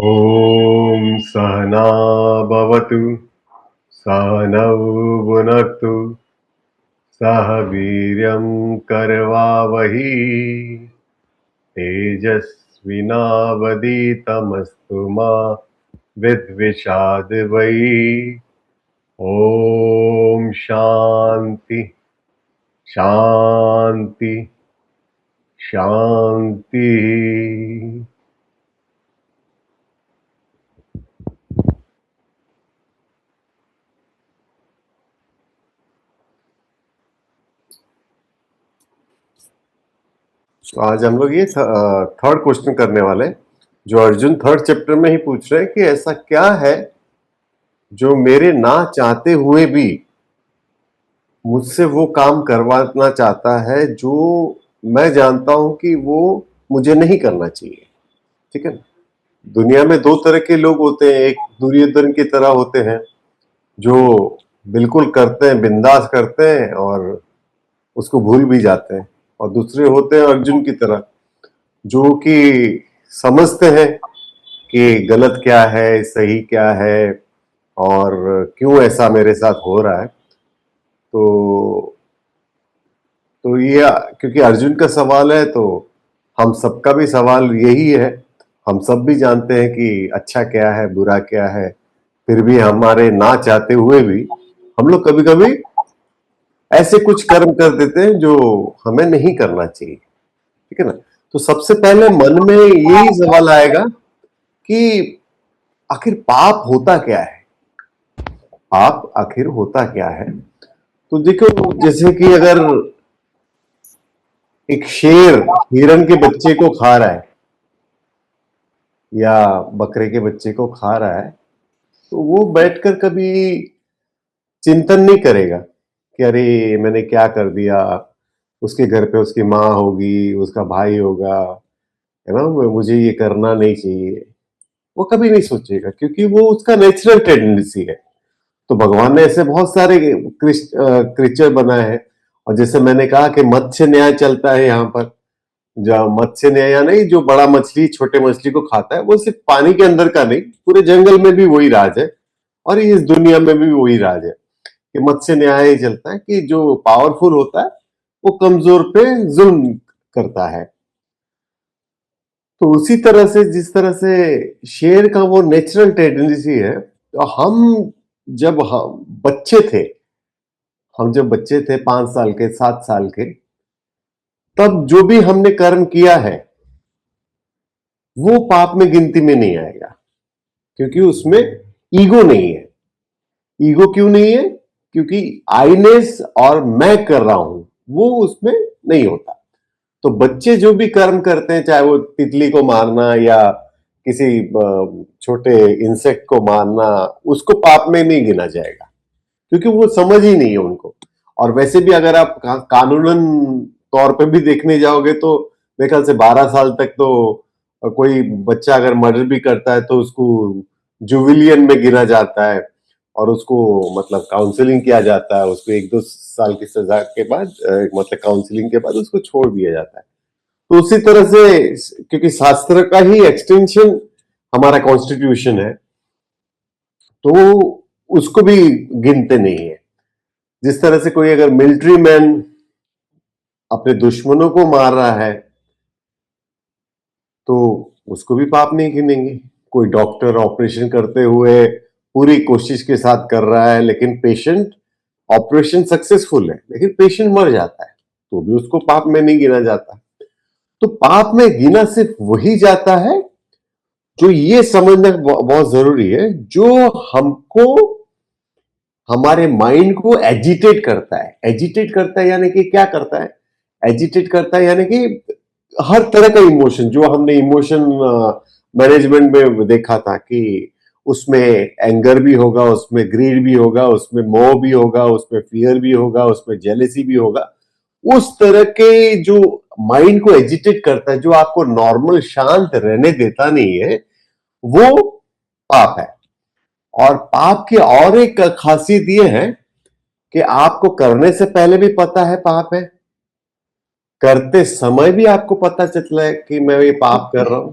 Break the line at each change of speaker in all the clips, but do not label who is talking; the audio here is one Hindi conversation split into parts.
ॐ सहना भवतु सहनौ भुनक्तु सह वीर्यं करवावहै तेजस्विनावधीतमस्तु मा विद्विषावहै। ॐ शान्ति शान्ति शान्ति। तो आज हम लोग ये थर्ड क्वेश्चन करने वाले हैं, जो अर्जुन थर्ड चैप्टर में ही पूछ रहे हैं कि ऐसा क्या है जो मेरे ना चाहते हुए भी मुझसे वो काम करवाना चाहता है जो मैं जानता हूं कि वो मुझे नहीं करना चाहिए। ठीक है ना? दुनिया में दो तरह के लोग होते हैं, एक दुर्योधन की तरह होते हैं जो बिल्कुल करते हैं, बिंदास करते हैं और उसको भूल भी जाते हैं, और दूसरे होते हैं अर्जुन की तरह जो कि समझते हैं कि गलत क्या है, सही क्या है, और क्यों ऐसा मेरे साथ हो रहा है। तो ये क्योंकि अर्जुन का सवाल है तो हम सबका भी सवाल यही है। हम सब भी जानते हैं कि अच्छा क्या है, बुरा क्या है, फिर भी हमारे ना चाहते हुए भी हम लोग कभी कभी ऐसे कुछ कर्म कर देते हैं जो हमें नहीं करना चाहिए। ठीक है ना? तो सबसे पहले मन में यही सवाल आएगा कि आखिर पाप होता क्या है, पाप आखिर होता क्या है। तो देखो, जैसे कि अगर एक शेर हिरन के बच्चे को खा रहा है या बकरे के बच्चे को खा रहा है, तो वो बैठकर कभी चिंतन नहीं करेगा कि अरे मैंने क्या कर दिया, उसके घर पे उसकी माँ होगी, उसका भाई होगा, है ना, मुझे ये करना नहीं चाहिए। वो कभी नहीं सोचेगा क्योंकि वो उसका नेचुरल टेंडेंसी है। तो भगवान ने ऐसे बहुत सारे क्रिएचर बनाए हैं, और जैसे मैंने कहा कि मत्स्य न्याय चलता है यहाँ पर, जो मत्स्य न्याय या नहीं, जो बड़ा मछली छोटे मछली को खाता है, वो सिर्फ पानी के अंदर का नहीं, पूरे जंगल में भी वही राज है, और इस दुनिया में भी वही राज है कि मत्स्य न्याय ही चलता है कि जो पावरफुल होता है वो कमजोर पे जुल्म करता है। तो उसी तरह से जिस तरह से शेर का वो नेचुरल टेंडेंसी है, तो हम बच्चे थे, हम जब बच्चे थे 5 साल के 7 साल के, तब जो भी हमने कर्म किया है वो पाप में गिनती में नहीं आएगा, क्योंकि उसमें ईगो नहीं है। ईगो क्यों नहीं है? क्योंकि आईनेस और मैं कर रहा हूं वो उसमें नहीं होता। तो बच्चे जो भी कर्म करते हैं, चाहे वो तितली को मारना या किसी छोटे इंसेक्ट को मारना, उसको पाप में नहीं गिना जाएगा, क्योंकि वो समझ ही नहीं है उनको। और वैसे भी अगर आप कानूनन तौर पे भी देखने जाओगे तो मेरे ख्याल से 12 साल तक तो कोई बच्चा अगर मर्डर भी करता है तो उसको जुविलियन में गिना जाता है, और उसको मतलब काउंसलिंग किया जाता है, उसको 1-2 साल की सजा के बाद मतलब काउंसलिंग के बाद उसको छोड़ दिया जाता है। तो उसी तरह से, क्योंकि शास्त्र का ही एक्सटेंशन हमारा कॉन्स्टिट्यूशन है, तो उसको भी गिनते नहीं है। जिस तरह से कोई अगर मिलिट्री मैन अपने दुश्मनों को मार रहा है तो उसको भी पाप नहीं गिनेंगे। कोई डॉक्टर ऑपरेशन करते हुए पूरी कोशिश के साथ कर रहा है, लेकिन पेशेंट, ऑपरेशन सक्सेसफुल है लेकिन पेशेंट मर जाता है, तो भी उसको पाप में नहीं गिना जाता। तो पाप में गिना सिर्फ वही जाता है जो, ये समझना बहुत जरूरी है, जो हमको, हमारे माइंड को एजिटेट करता है। एजिटेट करता है यानी कि क्या करता है? एजिटेट करता है यानी कि हर तरह का इमोशन, जो हमने इमोशन मैनेजमेंट में देखा था कि उसमें एंगर भी होगा, उसमें ग्रीड भी होगा, उसमें मोह भी होगा, उसमें फियर भी होगा, उसमें जेलेसी भी होगा। उस तरह के जो माइंड को एजिटेट करता है, जो आपको नॉर्मल शांत रहने देता नहीं है, वो पाप है। और पाप की और एक खासियत ये है कि आपको करने से पहले भी पता है पाप है, करते समय भी आपको पता चलता है कि मैं ये पाप कर रहा हूं,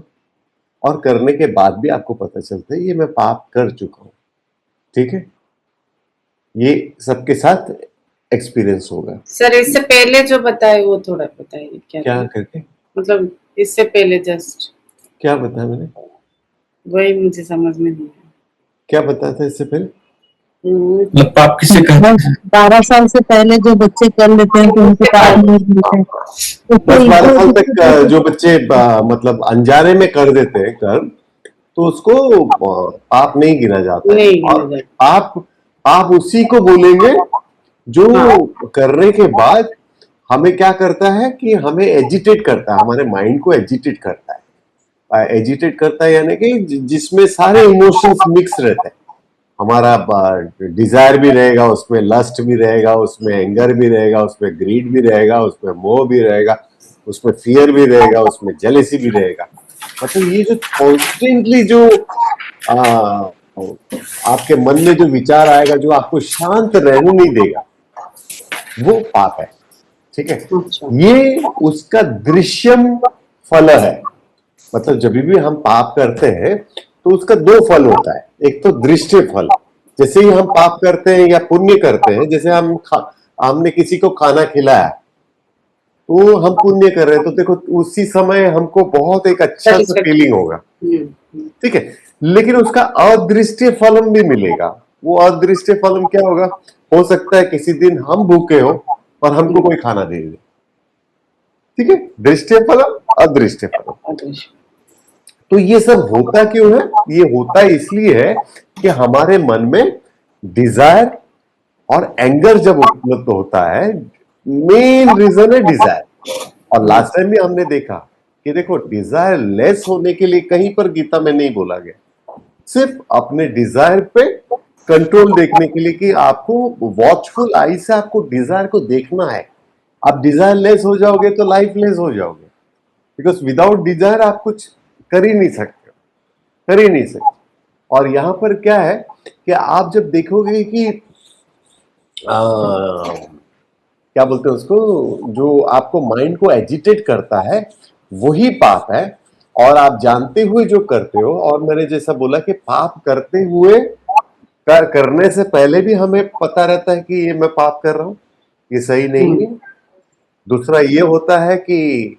और करने के बाद भी आपको पता चलता है ये मैं पाप कर चुका हूं। ठीक है, ये सबके साथ एक्सपीरियंस होगा।
सर इससे पहले जो बताए वो थोड़ा बताइए क्या
क्या
था?
करके?
मतलब इससे पहले जस्ट
क्या बताया मैंने?
वही मुझे समझ में नहीं आया।
क्या बताया था इससे पहले?
मतलब पाप किसे कहते हैं?
12 साल से पहले जो बच्चे कर लेते हैं तो उनको पाप नहीं मिलता है। उसको
10-12 साल
ईगो
तक जो बच्चे मतलब अनजाने में कर देते हैं कर्म, तो उसको पाप नहीं गिना जाता है।
नहीं गिना
और
जाता।
आप उसी को बोलेंगे जो
हाँ
करने के बाद हमें क्या करता है कि हमें एजिटेट करता है, हमारे माइंड को एजिटेट करता है। एजिटेट करता है यानी कि जिसमें सारे इमोशंस मिक्स रहते हैं। हमारा डिजायर भी रहेगा उसमें, लस्ट भी रहेगा उसमें, एंगर भी रहेगा उसमें, ग्रीड भी रहेगा उसमें, मोह भी रहेगा उसमें, फियर भी रहेगा उसमें, जेलेसी भी रहेगा। मतलब ये जो कॉन्स्टेंटली जो आ, आपके मन में जो विचार आएगा, जो आपको शांत रहने नहीं देगा, वो पाप है। ठीक है,
अच्छा
ये उसका दृश्यम फल है। मतलब जब भी हम पाप करते हैं तो उसका दो फल होता है। एक तो दृश्य फल, जैसे ही हम पाप करते हैं या पुण्य करते हैं, जैसे हमने किसी को खाना खिलाया तो हम पुण्य कर रहे हैं, तो देखो उसी समय हमको बहुत एक अच्छा सा फीलिंग होगा। ठीक है, लेकिन उसका अदृश्य फलम भी मिलेगा। वो अदृश्य फलम क्या होगा? हो सकता है किसी दिन हम भूखे हो और हमको कोई खाना दे दे। ठीक है, दृश्य फलम, अदृश्य फलम। तो ये सब होता क्यों है? ये होता इसलिए है कि हमारे मन में डिजायर और एंगर जब उपलब्ध होता है, मेन रीजन है डिजायर। और लास्ट टाइम भी हमने देखा कि देखो डिजायर लेस होने के लिए कहीं पर गीता में नहीं बोला गया, सिर्फ अपने डिजायर पे कंट्रोल देखने के लिए कि आपको वॉचफुल आई से आपको डिजायर को देखना है। आप डिजायर लेस हो जाओगे तो लाइफ लेस हो जाओगे, बिकॉज विदाउट डिजायर आप कुछ कर ही नहीं सकते, कर ही नहीं सकते। और यहां पर क्या है कि आप जब देखोगे कि क्या बोलते हैं उसको, जो आपको माइंड को एजिटेट करता है वही पाप है। और आप जानते हुए जो करते हो, और मैंने जैसा बोला कि पाप करते हुए करने से पहले भी हमें पता रहता है कि ये मैं पाप कर रहा हूं, ये सही नहीं है। दूसरा ये होता है कि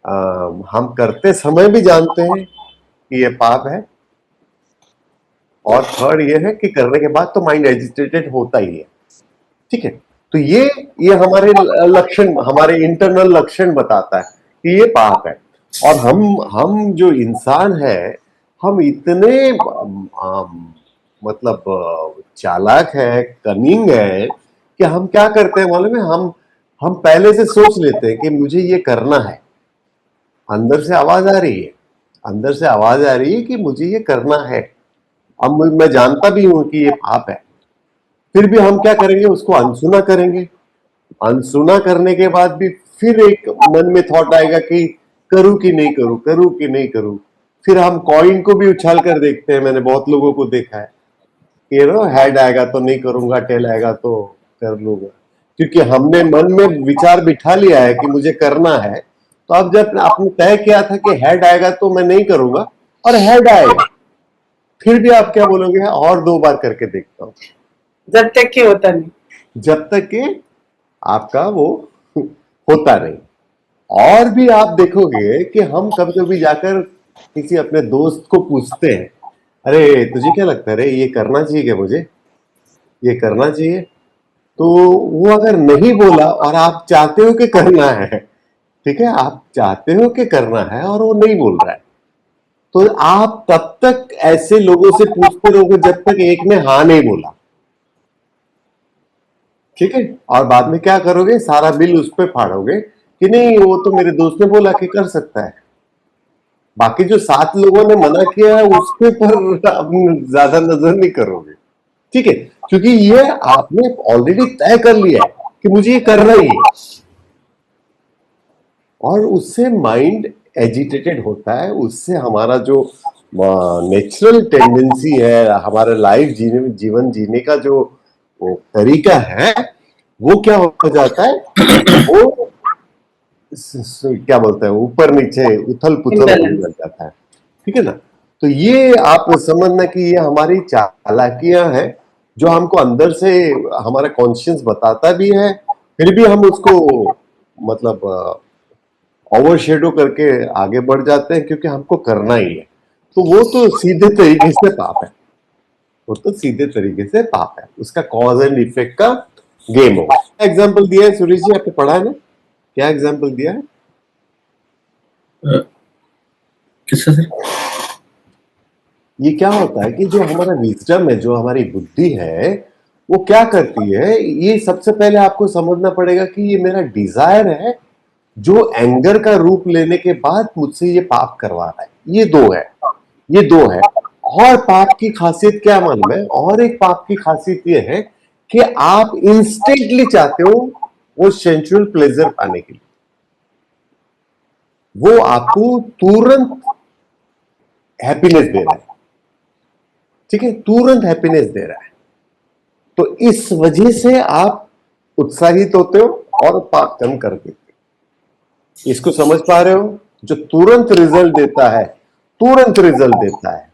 हम करते समय भी जानते हैं कि ये पाप है। और थर्ड ये है कि करने के बाद तो माइंड एजिटेटेड होता ही है। ठीक है, तो ये हमारे लक्षण, हमारे इंटरनल लक्षण बताता है कि ये पाप है। और हम जो इंसान है, हम इतने मतलब चालाक है, कनिंग है कि हम क्या करते हैं मालूम है? हम पहले से सोच लेते हैं कि मुझे ये करना है। अंदर से आवाज आ रही है, अंदर से आवाज आ रही है कि मुझे ये करना है। अब मैं जानता भी हूं कि ये पाप है, फिर भी हम क्या करेंगे? उसको अनसुना करेंगे। अनसुना करने के बाद भी फिर एक मन में थॉट आएगा कि करूं कि नहीं करूं, करूं कि नहीं करूं। फिर हम कॉइन को भी उछाल कर देखते हैं, मैंने बहुत लोगों को देखा है कि हेड आएगा तो नहीं करूंगा, टेल आएगा तो कर लूंगा। क्योंकि हमने मन में विचार बिठा लिया है कि मुझे करना है। तो अब जब आपने तय किया था कि हेड आएगा तो मैं नहीं करूंगा, और हेड आएगा, फिर भी आप क्या बोलोगे? और 2 बार करके देखता हूं।
जब तक कि होता नहीं,
जब तक कि आपका वो होता नहीं। और भी आप देखोगे कि हम कभी कभी जाकर किसी अपने दोस्त को पूछते हैं, अरे तुझे क्या लगता है, रे ये करना चाहिए क्या, मुझे ये करना चाहिए? तो वो अगर नहीं बोला और आप चाहते हो कि करना है, ठीक है, आप चाहते हो कि करना है और वो नहीं बोल रहा है, तो आप तब तक ऐसे लोगों से पूछते रहोगे जब तक एक ने हाँ नहीं बोला। ठीक है, और बाद में क्या करोगे? सारा बिल उस पर फाड़ोगे कि नहीं वो तो मेरे दोस्त ने बोला कि कर सकता है। बाकी जो 7 लोगों ने मना किया है उसके पर आप ज्यादा नजर नहीं करोगे। ठीक है, क्योंकि ये आपने ऑलरेडी तय कर लिया है कि मुझे ये करना ही है। और उससे माइंड एजिटेटेड होता है, उससे हमारा जो नेचुरल टेंडेंसी है, हमारा लाइफ जीवन जीने का जो वो तरीका है, वो क्या हो जाता है? वो क्या बोलते हैं, ऊपर नीचे उथल पुथल होने लग जाता है। ठीक है ना? तो ये आप समझना कि ये हमारी चालाकियां हैं जो हमको अंदर से हमारा कॉन्शियस बताता भी है, फिर भी हम उसको मतलब ओवरशेडो करके आगे बढ़ जाते हैं क्योंकि हमको करना ही है। तो वो तो सीधे तरीके से पाप है, वो तो सीधे तरीके से पाप है, उसका कॉज एंड इफेक्ट का गेम हो। एग्जाम्पल दिया है सुरेश जी, आपने पढ़ा है ना, क्या एग्जाम्पल दिया है?
किसका सर?
ये क्या होता है कि जो हमारा विजडम है, जो हमारी बुद्धि है, वो क्या करती है, ये सबसे पहले आपको समझना पड़ेगा कि ये मेरा डिजायर है जो एंगर का रूप लेने के बाद मुझसे ये पाप करवा रहा है। ये दो है, ये दो है। और पाप की खासियत क्या मालूम है? और एक पाप की खासियत ये है कि आप इंस्टेंटली चाहते हो वो सेंसुअल प्लेजर पाने के लिए, वो आपको तुरंत हैप्पीनेस दे रहा है, ठीक है, तुरंत हैप्पीनेस दे रहा है। तो इस वजह से आप उत्साहित होते हो और पाप कम कर देते हो। इसको समझ पा रहे हो? जो तुरंत रिजल्ट देता है, तुरंत रिजल्ट देता है,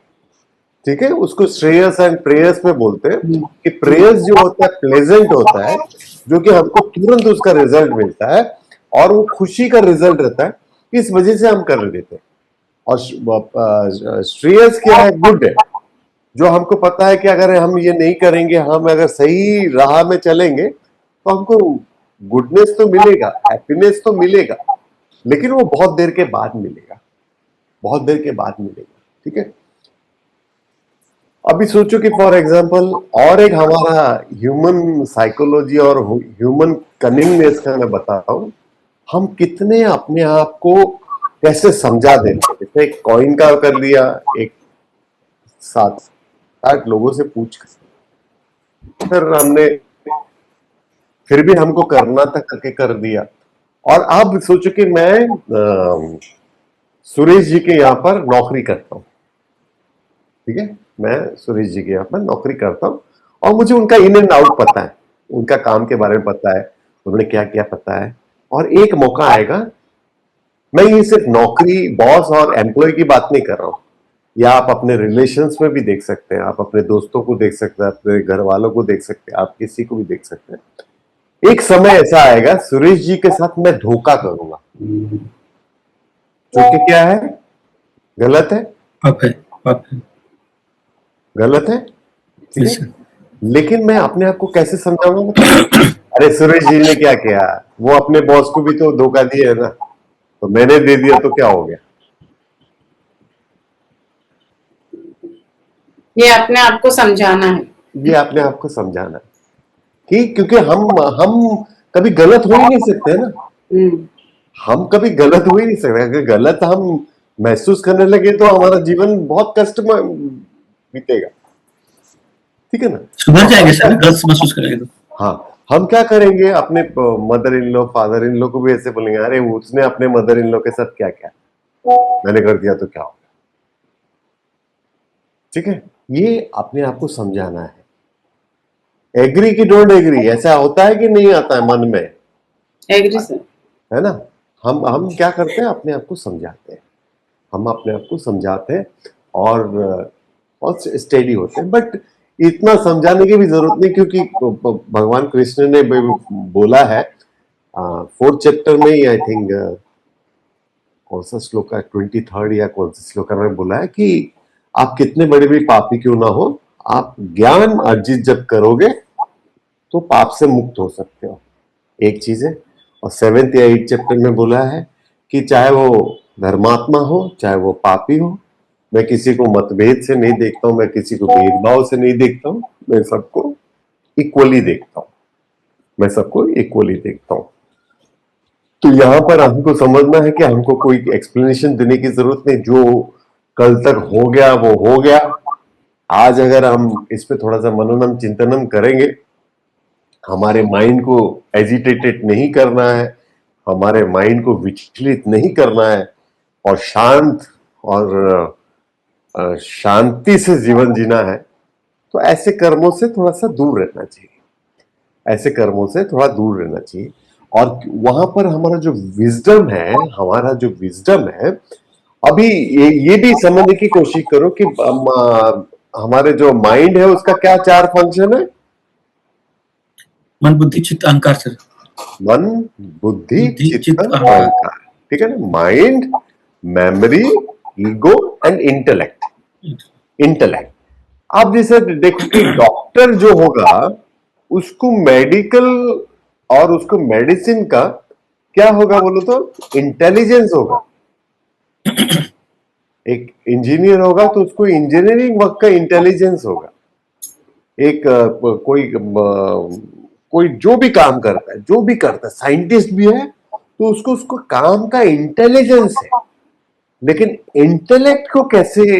ठीक है, उसको श्रेयस एंड प्रेयस में बोलते हैं कि प्रेयस जो होता है प्लेजेंट होता है, जो कि हमको तुरंत उसका रिजल्ट मिलता है और वो खुशी का रिजल्ट रहता है, इस वजह से हम कर देते हैं। और श्रेयस क्या है? गुड है, जो हमको पता है कि अगर हम ये नहीं करेंगे, हम अगर सही राह में चलेंगे तो हमको गुडनेस तो मिलेगा, हैप्पीनेस तो मिलेगा, लेकिन वो बहुत देर के बाद मिलेगा, बहुत देर के बाद मिलेगा, ठीक है। अभी सोचो कि फॉर एग्जांपल और एक हमारा ह्यूमन साइकोलॉजी और ह्यूमन कनिंगनेस का मैं बताता हूं, हम कितने अपने आप को कैसे समझा देते हैं। जैसे एक कॉइन का कर लिया, एक 7-8 लोगों से पूछ कर हमने, फिर भी हमको करना था करके कर दिया। और अब सोचो कि मैं सुरेश जी के यहाँ पर नौकरी करता हूँ, ठीक है, मैं सुरेश जी के यहाँ पर नौकरी करता हूँ और मुझे उनका इन एंड आउट पता है, उनका काम के बारे में पता है, उन्होंने क्या किया पता है। और एक मौका आएगा, मैं ये सिर्फ नौकरी, बॉस और एम्प्लॉय की बात नहीं कर रहा हूँ, या आप अपने रिलेशंस में भी देख सकते हैं, आप अपने दोस्तों को देख सकते हैं, अपने घर वालों को देख सकते हैं, आप किसी को भी देख सकते हैं। एक समय ऐसा आएगा सुरेश जी के साथ मैं धोखा करूंगा, जो कि क्या है? गलत है,
पाप है, पाप है।
गलत है, ठीक
Yes,
है।
sir.
लेकिन मैं अपने आप को कैसे समझाऊंगा? अरे सुरेश जी ने क्या किया, वो अपने बॉस को भी तो धोखा दिया है ना, तो मैंने दे दिया तो क्या हो गया?
ये अपने आप को समझाना है।
ये अपने आप को समझाना है कि क्योंकि हम कभी गलत हो ही नहीं सकते ना,
हम्म,
हम कभी गलत हो ही नहीं सकते। अगर गलत हम महसूस करने लगे तो हमारा जीवन बहुत कष्ट में बीतेगा, ठीक है ना।
सुधर जाएंगे सर, गलत महसूस करेंगे तो।
हाँ, हम क्या करेंगे, अपने mother in law, father in law को भी ऐसे बोलेंगे, अरे उसने अपने मदर इन लॉ के साथ क्या किया, मैंने कर दिया तो क्या हो गया, ठीक है। ये अपने आप को समझाना है। एग्री कि डोंट एग्री, ऐसा होता है कि नहीं आता है मन में,
एग्री सर।
है ना। हम क्या करते हैं, अपने आप को समझाते हैं, हम अपने आप को समझाते हैं और स्टेडी होते हैं। बट इतना समझाने की भी जरूरत नहीं, क्योंकि भगवान कृष्ण ने बोला है 4th चैप्टर में ही, आई थिंक कौन सा श्लोक है, 23rd या कौन सा श्लोक में बोला है कि आप कितने बड़े भी पापी क्यों ना हो, आप ज्ञान अर्जित जब करोगे तो पाप से मुक्त हो सकते हो, एक चीज है। और 7th या 8th चैप्टर में बोला है कि चाहे वो धर्मात्मा हो चाहे वो पापी हो, मैं किसी को मतभेद से नहीं देखता हूं, मैं किसी को भेदभाव से नहीं देखता हूं, मैं सबको इक्वली देखता हूं, मैं सबको इक्वली देखता हूं। तो यहां पर हमको समझना है कि हमको कोई एक्सप्लेनेशन देने की जरूरत नहीं, जो कल तक हो गया वो हो गया। आज अगर हम इस पे थोड़ा सा मननम चिंतनम करेंगे, हमारे माइंड को एजिटेटेड नहीं करना है, हमारे माइंड को विचलित नहीं करना है, और शांत और शांति से जीवन जीना है, तो ऐसे कर्मों से थोड़ा सा दूर रहना चाहिए, ऐसे कर्मों से थोड़ा दूर रहना चाहिए। और वहां पर हमारा जो विजडम है, हमारा जो विजडम है, अभी ये भी समझने की कोशिश करो कि हमारे जो माइंड है उसका क्या चार फंक्शन है?
मन बुद्धि चित्त अहंकार सर।
मन, बुद्धि,
बुद्धि
चित्त,
चित्त
अहंकार। ठीक है ना? Mind, memory, ego and intellect. आप जैसे देखो कि डॉक्टर जो होगा उसको मेडिकल और उसको मेडिसिन का क्या होगा बोलो तो इंटेलिजेंस होगा। एक इंजीनियर होगा तो उसको इंजीनियरिंग वर्क का इंटेलिजेंस होगा। एक कोई जो भी काम करता है, जो भी करता है, साइंटिस्ट भी है तो उसको उसको काम का इंटेलिजेंस है। लेकिन इंटेलेक्ट को कैसे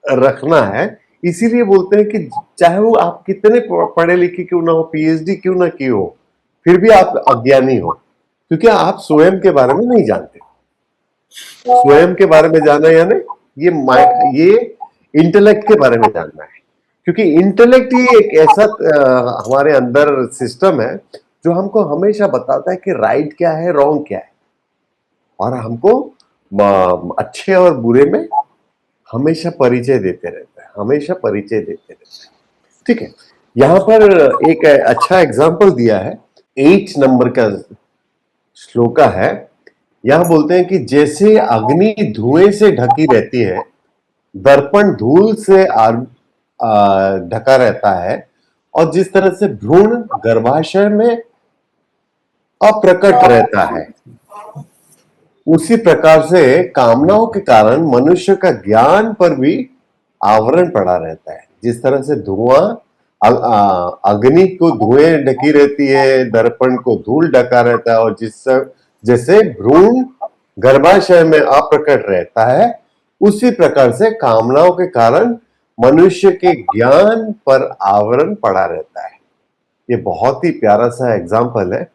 रखना है, इसीलिए बोलते हैं कि चाहे वो आप कितने पढ़े लिखे क्यों ना हो, पीएचडी क्यों ना की हो, फिर भी आप अज्ञानी हो, क्योंकि आप स्वयं के बारे में नहीं जानते। स्वयं के बारे में जानना यानी ये इंटेलेक्ट के बारे में जानना है, क्योंकि इंटेलेक्ट ही एक ऐसा हमारे अंदर सिस्टम है जो हमको हमेशा बताता है कि राइट क्या है, रॉन्ग क्या है, और हमको अच्छे और बुरे में हमेशा परिचय देते रहता है, हमेशा परिचय देते रहता है। ठीक है, यहां पर एक अच्छा एग्जाम्पल दिया है, 8 नंबर का श्लोका है। यहां बोलते हैं कि जैसे अग्नि धुएं से ढकी रहती है, दर्पण धूल से ढका रहता है, और जिस तरह से भ्रूण गर्भाशय में अप्रकट रहता है, उसी प्रकार से कामनाओं के कारण मनुष्य का ज्ञान पर भी आवरण पड़ा रहता है। जिस तरह से धुआं अग्नि को धुएं ढकी रहती है, दर्पण को धूल ढका रहता है, और जैसे भ्रूण गर्भाशय में अप्रकट रहता है, उसी प्रकार से कामनाओं के कारण मनुष्य के ज्ञान पर आवरण पड़ा रहता है। ये बहुत ही प्यारा सा एग्जाम्पल है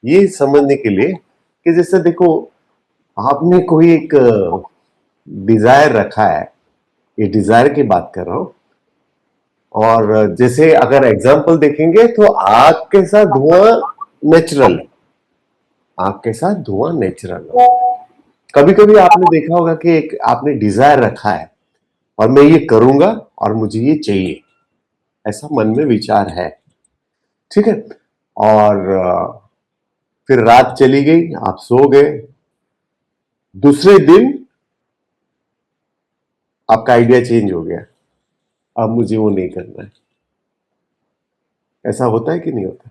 ये समझने के लिए कि जैसे देखो, आपने कोई एक डिजायर रखा है, ये डिजायर की बात कर रहा हूं, और जैसे अगर एग्जाम्पल देखेंगे तो आग के साथ धुआं नेचुरल है, आग के साथ धुआं नेचुरल है। कभी कभी आपने देखा होगा कि एक आपने डिजायर रखा है और मैं ये करूंगा और मुझे ये चाहिए, ऐसा मन में विचार है। ठीक है, और फिर रात चली गई, आप सो गए, दूसरे दिन आपका आइडिया चेंज हो गया, अब मुझे वो नहीं करना है। ऐसा होता है कि नहीं होता?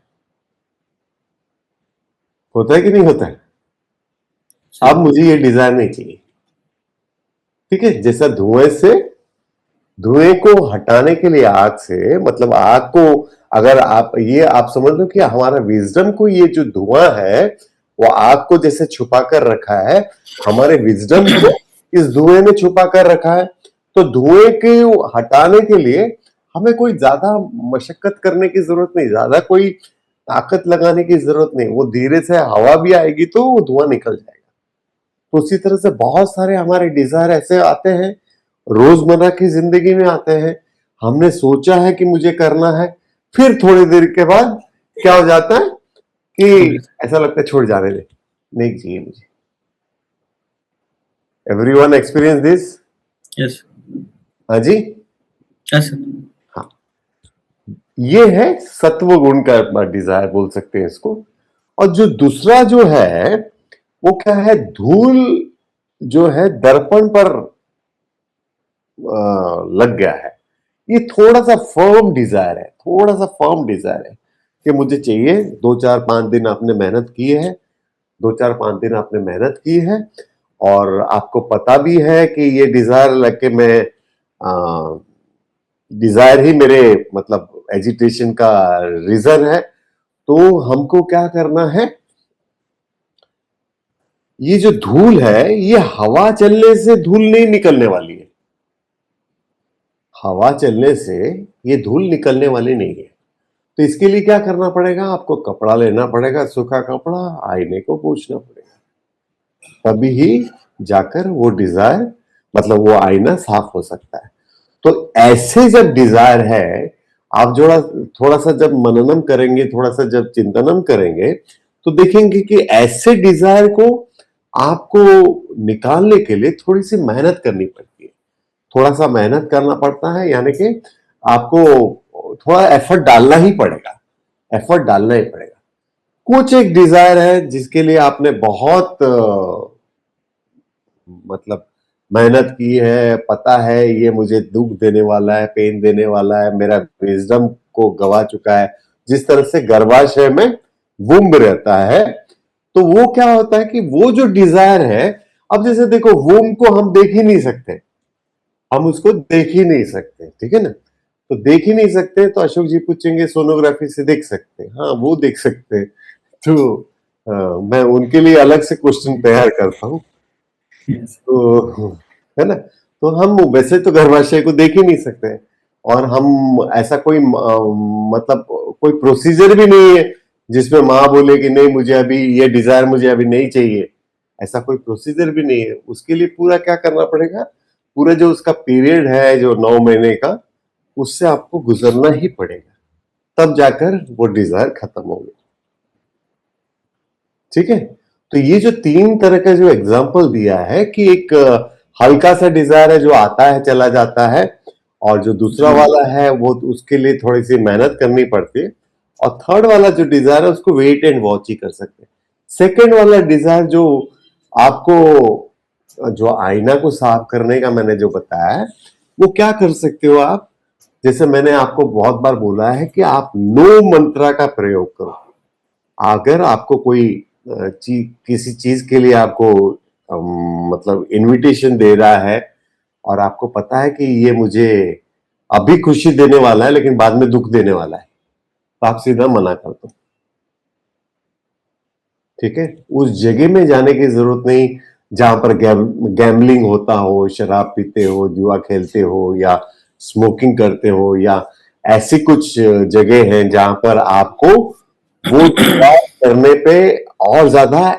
होता है कि नहीं होता है? अब मुझे ये डिजायर नहीं चाहिए। ठीक है, जैसा धुएं को हटाने के लिए आग से, मतलब आग को, अगर आप समझ लो कि हमारा विजडम को ये जो धुआं है वो आग को जैसे छुपा कर रखा है, हमारे विजडम को इस धुएं में छुपा कर रखा है। तो धुएं को हटाने के लिए हमें कोई ज्यादा मशक्कत करने की जरूरत नहीं, ज्यादा कोई ताकत लगाने की जरूरत नहीं, वो धीरे से हवा भी आएगी तो वो धुआं निकल जाएगा। तो उसी तरह से बहुत सारे हमारे डिजायर ऐसे आते हैं, रोजमर्रा की जिंदगी में आते हैं, हमने सोचा है कि मुझे करना है, फिर थोड़ी देर के बाद क्या हो जाता है कि ऐसा लगता है छोड़ जाने दे, नहीं चाहिए मुझे। Everyone experience this?
यस।
हाँ जी,
यस।
हाँ, ये है सत्व गुण का डिजायर बोल सकते हैं इसको। और जो दूसरा जो है वो क्या है, धूल जो है दर्पण पर लग गया है, ये थोड़ा सा फर्म डिजायर है, थोड़ा सा फर्म डिजायर है कि मुझे चाहिए। 2-4-5 दिन आपने मेहनत की है, 2-4-5 दिन आपने मेहनत की है, और आपको पता भी है कि ये डिजायर लेके मैं डिजायर ही मेरे मतलब एजिटेशन का रीजन है। तो हमको क्या करना है, ये जो धूल है ये हवा चलने से धूल नहीं निकलने वाली है, हवा चलने से ये धूल निकलने वाली नहीं है। तो इसके लिए क्या करना पड़ेगा, आपको कपड़ा लेना पड़ेगा, सूखा कपड़ा, आईने को पोंछना पड़ेगा, तभी ही जाकर वो डिजायर, मतलब वो आईना साफ हो सकता है। तो ऐसे जब डिजायर है, आप थोड़ा सा जब मननम करेंगे, थोड़ा सा जब चिंतनम करेंगे, तो देखेंगे कि ऐसे डिजायर को आपको निकालने के लिए थोड़ी सी मेहनत करनी पड़ती है, थोड़ा सा मेहनत करना पड़ता है, यानी कि आपको थोड़ा एफर्ट डालना ही पड़ेगा, एफर्ट डालना ही पड़ेगा। कुछ एक डिजायर है जिसके लिए आपने बहुत मतलब मेहनत की है, पता है ये मुझे दुख देने वाला है, पेन देने वाला है, मेरा विजडम को गवा चुका है। जिस तरह से गर्भाशय में वुम्ब रहता है, तो वो क्या होता है कि वो जो डिजायर है, अब जैसे देखो वुम्ब को हम देख ही नहीं सकते, हम उसको देख ही नहीं सकते, ठीक है ना। तो देख ही नहीं सकते, तो अशोक जी पूछेंगे सोनोग्राफी से देख सकते हैं, हाँ वो देख सकते हैं। तो मैं उनके लिए अलग से क्वेश्चन तैयार करता हूँ।
Yes.
तो है ना, तो हम वैसे तो गर्भाशय को देख ही नहीं सकते, और हम ऐसा कोई मतलब कोई प्रोसीजर भी नहीं है जिसमें माँ बोले कि नहीं मुझे अभी ये डिजायर मुझे अभी नहीं चाहिए, ऐसा कोई प्रोसीजर भी नहीं है। उसके लिए पूरा क्या करना पड़ेगा, पूरा जो उसका पीरियड है जो 9 महीने का, उससे आपको गुजरना ही पड़ेगा, तब जाकर वो डिजायर खत्म होगी, ठीक है। तो ये जो 3 तरह का जो एग्जाम्पल दिया है कि एक हल्का सा डिजायर है जो आता है चला जाता है, और जो दूसरा वाला है वो उसके लिए थोड़ी सी मेहनत करनी पड़ती है, और थर्ड वाला जो डिजायर है उसको वेट एंड वॉच ही कर सकते हैं। सेकेंड वाला डिजायर जो आपको जो आईना को साफ करने का मैंने जो बताया है, वो क्या कर सकते हो आप, जैसे मैंने आपको बहुत बार बोला है कि आप नो मंत्रा का प्रयोग करो। अगर आपको कोई किसी चीज के लिए आपको मतलब इनविटेशन दे रहा है, और आपको पता है कि ये मुझे अभी खुशी देने वाला है लेकिन बाद में दुख देने वाला है, तो आप सीधा मना कर दो, ठीक है। उस जगह में जाने की जरूरत नहीं जहां पर गैम्बलिंग होता हो, शराब पीते हो, जुआ खेलते हो, या स्मोकिंग करते हो, या ऐसी कुछ जगह हैं जहां पर आपको वो करने पे और ज्यादा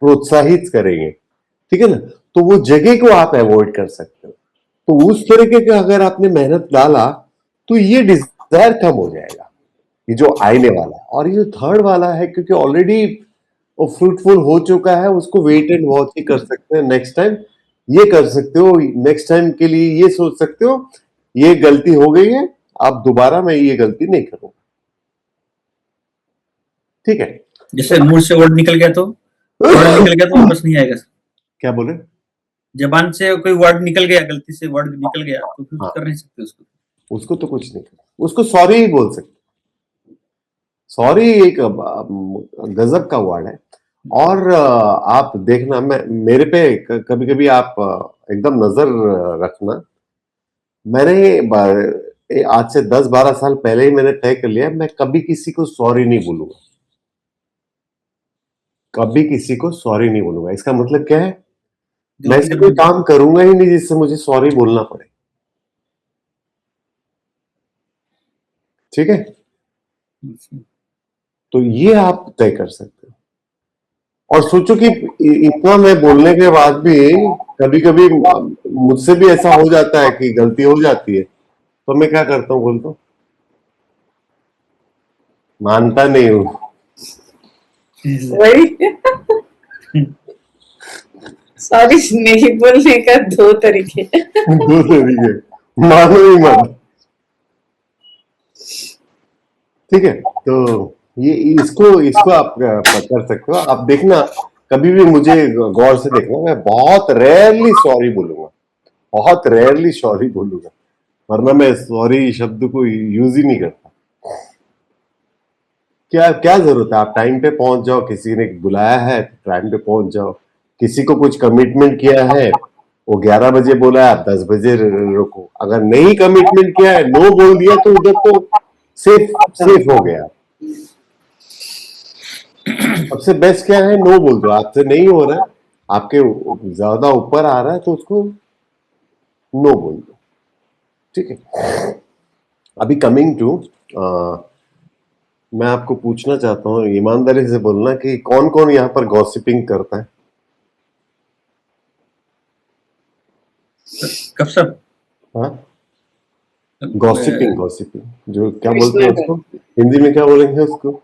प्रोत्साहित करेंगे, ठीक है ना। तो वो जगह को आप अवॉइड कर सकते हो। तो उस तरीके का अगर आपने मेहनत डाला तो ये डिजायर कम हो जाएगा, ये जो आईने वाला है। और ये जो थर्ड वाला है, क्योंकि ऑलरेडी वो फ्रूटफुल हो चुका है, उसको वेट एंड वॉच ही कर सकते हैं। नेक्स्ट टाइम ये कर सकते हो, नेक्स्ट टाइम के लिए ये सोच सकते हो ये गलती हो गई है, अब दोबारा मैं ये गलती नहीं करूंगा, ठीक है।
जैसे मुंह से वर्ड निकल गया तो वापस नहीं आएगा।
क्या बोले?
जबान से कोई वर्ड निकल गया, गलती से वर्ड निकल गया तो फिर
हाँ,
कर नहीं सकते उसको।
उसको तो कुछ नहीं करना, उसको सॉरी ही बोल सकते। सॉरी एक गजब का वर्ड है। और आप देखना, मैं मेरे पे कभी कभी आप एकदम नजर रखना। मैंने आज से 10-12 साल पहले ही मैंने तय कर लिया, मैं कभी किसी को सॉरी नहीं बोलूंगा, कभी किसी को सॉरी नहीं बोलूंगा। इसका मतलब क्या है, मैं
गलती
ऐसा
कर
कोई
दी।
काम करूंगा ही नहीं जिससे मुझे सॉरी बोलना पड़े, ठीक है। तो ये आप तय कर सकते हो। और सोचो कि इतना मैं बोलने के बाद भी कभी कभी मुझसे भी ऐसा हो जाता है कि गलती हो जाती है, तो मैं क्या करता हूँ बोलता हूँ, मानता नहीं हूँ।
वही सॉरी नहीं बोलने का 2 तरीके।
दो तरीके, मानो ही मत, ठीक है। तो ये इसको इसको आप कर सकते हो। आप देखना, कभी भी मुझे गौर से देखना, मैं बहुत रेयरली सॉरी बोलूंगा, बहुत रेयरली सॉरी बोलूंगा, वरना मैं सॉरी शब्द को यूज ही नहीं करता। क्या क्या जरूरत है, आप टाइम पे पहुंच जाओ, किसी ने बुलाया है तो टाइम पे पहुंच जाओ। किसी को कुछ कमिटमेंट किया है, वो 11 बजे बोला है, आप 10 बजे रुको। अगर नहीं कमिटमेंट किया है, नो बोल दिया, तो उधर तो सेफ सेफ हो गया। सबसे बेस्ट क्या है, नो बोल दो। आपसे नहीं हो रहा है, आपके ज्यादा ऊपर आ रहा है, तो उसको नो बोल दो, ठीक है। अभी कमिंग टू, मैं आपको पूछना चाहता हूँ, ईमानदारी से बोलना कि कौन कौन यहाँ पर गॉसिपिंग करता है?
कब सब
हाँ, गॉसिपिंग, गॉसिपिंग जो क्या बोलते हैं
कृष्णा
उसको,
कर
हिंदी में क्या बोलेंगे उसको?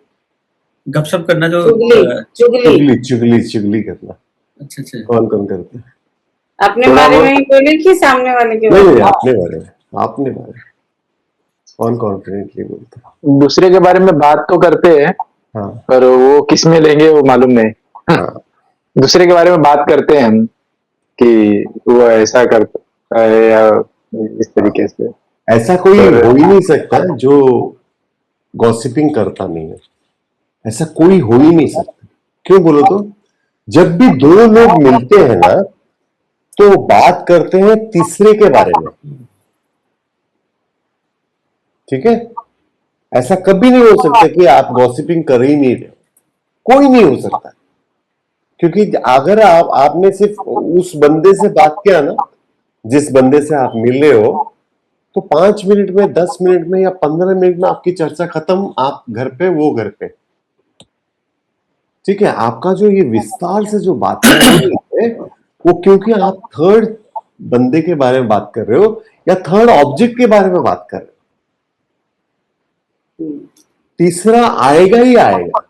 गपशप करना जो
चुगली चुगली
चुगली करना
अच्छा अच्छा
कौन कौन करता है?
अपने
थोड़ा
बारे में
बहुत
ही बोले कि सामने वाले के
नहीं
बारे
नहीं,
में?
अपने बारे में कौन कॉन्फिडेंटली बोलता
दूसरे के बारे में बात तो करते हैं,
है? हाँ
पर वो किस में लेंगे वो मालूम नहीं।
हाँ
दूसरे के बारे में बात करते हैं हम कि वो ऐसा करता है या इस
हाँ,
तरीके से।
ऐसा कोई
पर
हो ही नहीं सकता जो गॉसिपिंग करता नहीं है। ऐसा कोई हो ही नहीं सकता। क्यों बोलो तो, जब भी दो लोग मिलते हैं ना तो बात करते हैं तीसरे के बारे में। ठीक है, ऐसा कभी नहीं हो सकता कि आप गॉसिपिंग कर ही नहीं रहे। कोई नहीं हो सकता, क्योंकि अगर आपने सिर्फ उस बंदे से बात किया ना, जिस बंदे से आप मिल रहे हो, तो 5 मिनट में, 10 मिनट में या 15 मिनट में आपकी चर्चा खत्म। आप घर पे, वो घर पे। ठीक है, आपका जो ये विस्तार से जो बातें हो रही है, वो क्योंकि आप थर्ड बंदे के बारे में बात कर रहे हो या थर्ड ऑब्जेक्ट के बारे में बात कर रहे हो। तीसरा आएगा ही आएगा,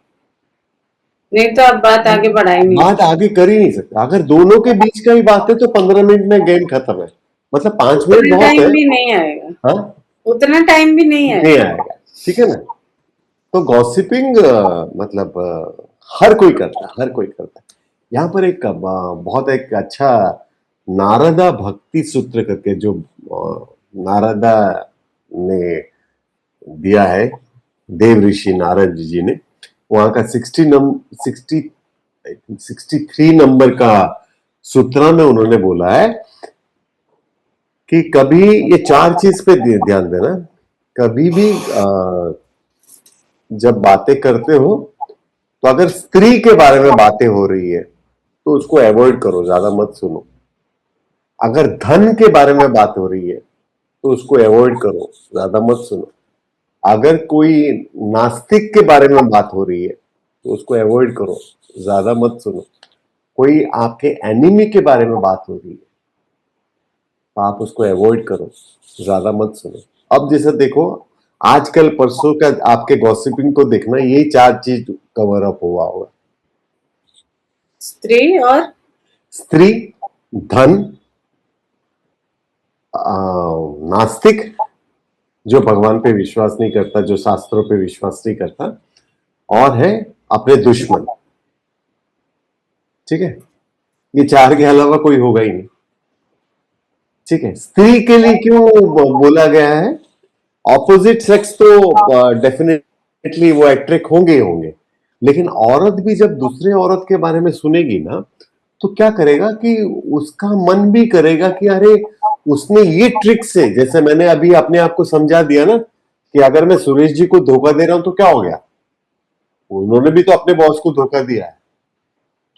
नहीं तो आप बात आगे बढ़ा ही नहीं
बात आगे कर ही नहीं सकते। अगर दोनों के बीच का ही बात है तो 15 मिनट में गेम खत्म है। मतलब 5 मिनट
उतना
बहुत है।
टाइम भी नहीं आएगा,
हाँ,
उतना टाइम भी नहीं
नहीं
आएगा।
आएगा। ठीक है ना। तो गॉसिपिंग मतलब हर कोई करता है, हर कोई करता है। यहाँ पर एक बहुत एक अच्छा नारदा भक्ति सूत्र करके जो नारदा ने दिया है, देव ऋषि नारद जी ने, वहां का 63 नंबर का सूत्र में उन्होंने बोला है कि कभी ये 4 चीज पे ध्यान देना। कभी भी जब बातें करते हो तो अगर स्त्री के बारे में बातें हो रही है तो उसको अवॉइड करो, ज्यादा मत सुनो। अगर धन के बारे में बात हो रही है तो उसको अवॉइड करो, ज्यादा मत सुनो। अगर कोई नास्तिक के बारे में बात हो रही है तो उसको अवॉइड करो, ज्यादा मत सुनो। कोई आपके एनिमी के बारे में बात हो रही है तो आप उसको अवॉइड करो, ज्यादा मत सुनो। अब जैसे देखो, आजकल परसों का आपके गॉसिपिंग को देखना, यही 4 चीज कवर अप हुआ होगा।
स्त्री और
स्त्री, धन, नास्तिक जो भगवान पे विश्वास नहीं करता, जो शास्त्रों पे विश्वास नहीं करता, और है अपने दुश्मन। ठीक है, ये 4 के अलावा कोई होगा ही नहीं। ठीक है, स्त्री के लिए क्यों बोला गया है? ऑपोजिट सेक्स तो डेफिनेटली वो अट्रैक्ट होंगे ही होंगे, लेकिन औरत भी जब दूसरे औरत के बारे में सुनेगी ना तो क्या करेगा कि उसका मन भी करेगा कि अरे उसने ये ट्रिक से, जैसे मैंने अभी अपने आप को समझा दिया ना कि अगर मैं सुरेश जी को धोखा दे रहा हूं तो क्या हो गया, उन्होंने भी तो अपने बॉस को धोखा दिया है।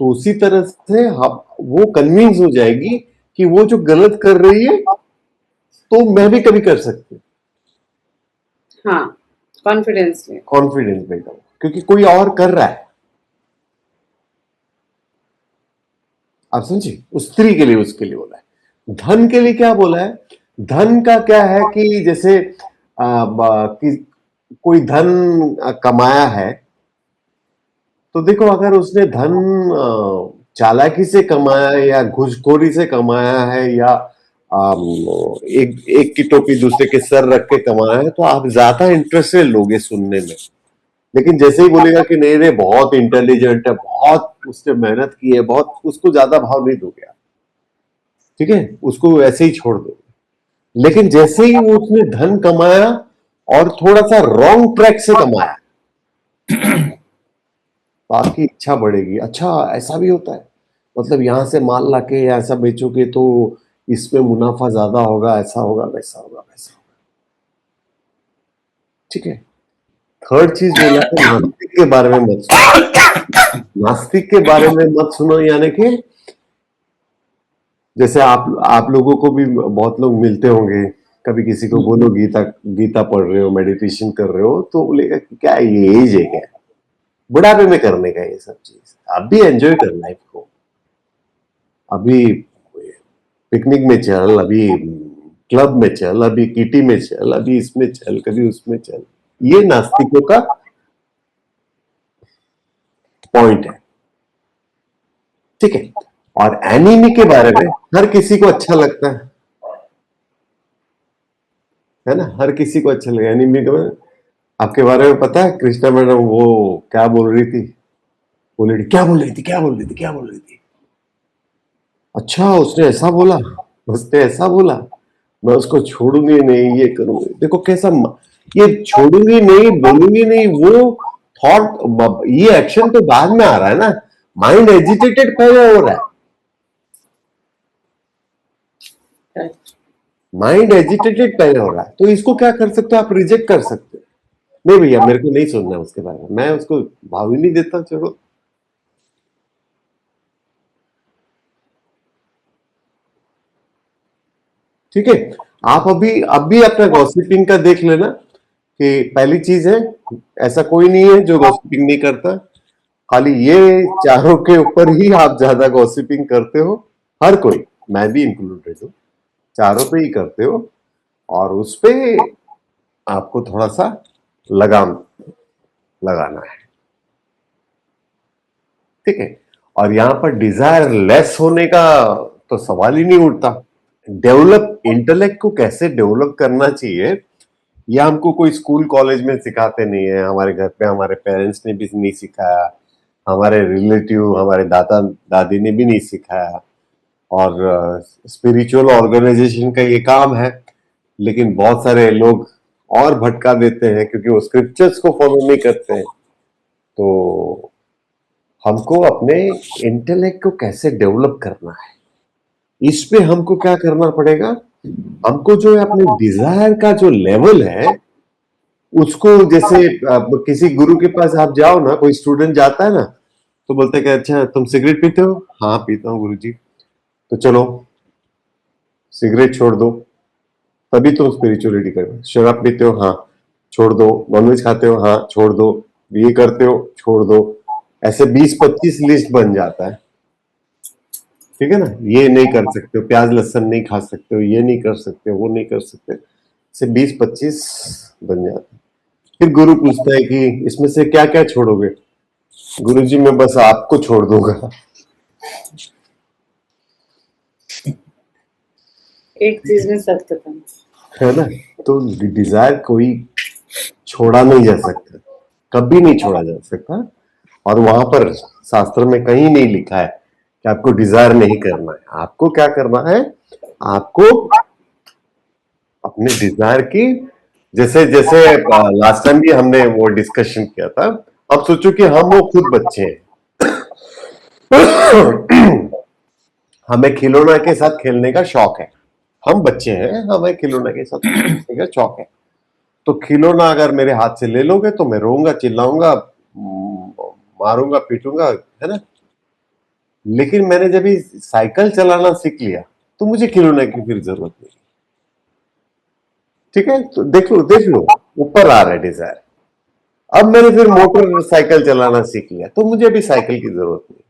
तो उसी तरह से वो कन्विंस हो जाएगी कि वो जो गलत कर रही है तो मैं भी कभी कर सकती हूँ।
हाँ, कॉन्फिडेंस में।
कॉन्फिडेंस बेटा, क्योंकि कोई और कर रहा है। आप समझिए, उस स्त्री के लिए, उसके लिए बोला है। धन के लिए क्या बोला है? धन का क्या है कि जैसे कि कोई धन कमाया है तो देखो, अगर उसने धन चालाकी से कमाया है या घूसखोरी से कमाया है या एक की टोपी दूसरे के सर रख के कमाया है तो आप ज्यादा इंटरेस्टेड लोगे सुनने में। लेकिन जैसे ही बोलेगा कि नहीं रे बहुत इंटेलिजेंट है, बहुत उसने मेहनत की है, बहुत, उसको ज्यादा भाव नहीं दोगे आप। ठीक है, उसको ऐसे ही छोड़ दो। लेकिन जैसे ही उसने धन कमाया और थोड़ा सा रॉन्ग ट्रैक से कमाया तो आपकी इच्छा बढ़ेगी। अच्छा, ऐसा भी होता है, मतलब यहां से माल लाके या ऐसा बेचोगे तो इसमें मुनाफा ज्यादा होगा, ऐसा होगा, वैसा होगा, वैसा होगा। ठीक है, थर्ड चीज बोला है, नास्तिक के बारे में मत सुनो। नास्तिक के बारे में मत सुनो, यानी कि जैसे आप लोगों को भी बहुत लोग मिलते होंगे, कभी किसी को बोलो गीता गीता पढ़ रहे हो, मेडिटेशन कर रहे हो, तो बोलेगा कि क्या ये एज है क्या, बुढ़ापे में करने का ये सब चीज। आप भी एंजॉय कर लाइफ को, अभी पिकनिक में चल, अभी क्लब में चल, अभी किटी में चल, अभी इसमें चल, कभी उसमें चल। ये नास्तिकों का पॉइंट ठीक है। और एनीमी के बारे में हर किसी को अच्छा लगता है ना, हर किसी को अच्छा लगेगा एनीमी के बारे में। आपके बारे में पता है कृष्णा मैडम वो क्या बोल रही थी, बोल रही थी क्या बोल रही थी क्या बोल रही थी क्या बोल रही थी, अच्छा उसने ऐसा बोला, उसने ऐसा बोला, मैं उसको छोड़ूंगी नहीं, ये करूंगी। देखो कैसा ये छोड़ूंगी नहीं बोलूंगी नहीं, वो थॉट, ये एक्शन तो बाद में आ रहा है ना, माइंड एजिटेटेड पहले हो रहा है, माइंड एजिटेटेड पहले हो रहा है। तो इसको क्या कर सकते हो आप, रिजेक्ट कर सकते हो, नहीं भैया मेरे को नहीं सुनना है उसके बारे में, मैं उसको भाव ही नहीं देता, चलो। ठीक है, आप अभी अपना गॉसिपिंग का देख लेना कि पहली चीज है, ऐसा कोई नहीं है जो गॉसिपिंग नहीं करता, खाली ये चारों के ऊपर ही आप ज्यादा गॉसिपिंग करते हो, हर कोई, मैं भी इंक्लूडेड हूं, चारों पे ही करते हो, और उस पे आपको थोड़ा सा लगाम लगाना है, ठीक है। और यहां पर डिजायर लेस होने का तो सवाल ही नहीं उठता। डेवलप, इंटेलेक्ट को कैसे डेवलप करना चाहिए, यह हमको कोई स्कूल कॉलेज में सिखाते नहीं है, हमारे घर पे हमारे पेरेंट्स ने भी नहीं सिखाया, हमारे रिलेटिव हमारे दादा दादी ने भी नहीं सिखाया, और स्पिरिचुअल ऑर्गेनाइजेशन का ये काम है, लेकिन बहुत सारे लोग और भटका देते हैं क्योंकि वो स्क्रिप्चर्स को फॉलो नहीं करते हैं। तो हमको अपने इंटेलेक्ट को कैसे डेवलप करना है, इस पे हमको क्या करना पड़ेगा, हमको जो है अपने डिजायर का जो लेवल है उसको, जैसे किसी गुरु के पास आप जाओ ना, कोई स्टूडेंट जाता है ना तो बोलते हैं कि अच्छा तुम सिगरेट पीते हो, हाँ पीता हूँ गुरुजी, तो चलो सिगरेट छोड़ दो तभी तुम स्पिरिचुअलिटी करो। शराब पीते हो, हाँ छोड़ दो। नॉनवेज खाते हो, हाँ छोड़ दो। ये करते हो, छोड़ दो। ऐसे 20-25 लिस्ट बन जाता है, ठीक है ना। ये नहीं कर सकते हो, प्याज लहसुन नहीं खा सकते हो, ये नहीं कर सकते, वो नहीं कर सकते, से 20-25 बन जाता है। फिर गुरु पूछता है कि इसमें से क्या क्या छोड़ोगे, गुरुजी मैं बस आपको छोड़ दूंगा।
एक चीज में सब खत्म,
है ना। तो डिजायर कोई छोड़ा नहीं जा सकता, कभी नहीं छोड़ा जा सकता, और वहां पर शास्त्र में कहीं नहीं लिखा है कि आपको डिजायर नहीं करना है। आपको क्या करना है, आपको अपने डिजायर की, जैसे जैसे लास्ट टाइम भी हमने वो डिस्कशन किया था, अब सोचो कि हम वो खुद बच्चे हैं, हमें खिलौना के साथ खेलने का शौक है, हम बच्चे हैं, हमें खिलौना के साथ खेलने का शौक है। तो खिलौना अगर मेरे हाथ से ले लोगे तो मैं रोऊंगा, चिल्लाऊंगा, मारूंगा, पीटूंगा, है ना। लेकिन मैंने जब साइकिल चलाना सीख लिया तो मुझे खिलौने की फिर जरूरत नहीं, ठीक है। तो देख लो ऊपर आ रहा है डिजायर। अब मैंने फिर मोटरसाइकिल चलाना सीख लिया तो मुझे भी साइकिल की जरूरत नहीं,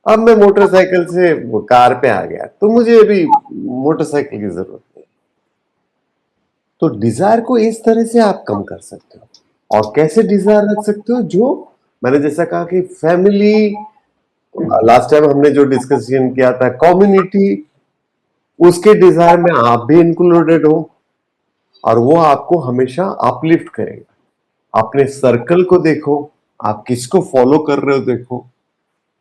अब मैं मोटरसाइकिल से कार पे आ गया तो मुझे भी मोटरसाइकिल की जरूरत नहीं। तो डिजायर को इस तरह से आप कम कर सकते हो। और कैसे डिजायर रख सकते हो, जो मैंने जैसा कहा कि फैमिली, लास्ट टाइम हमने जो डिस्कशन किया था कम्युनिटी, उसके डिजायर में आप भी इंक्लूडेड हो, और वो आपको हमेशा अपलिफ्ट करेगा। अपने सर्कल को देखो, आप किसको फॉलो कर रहे हो देखो,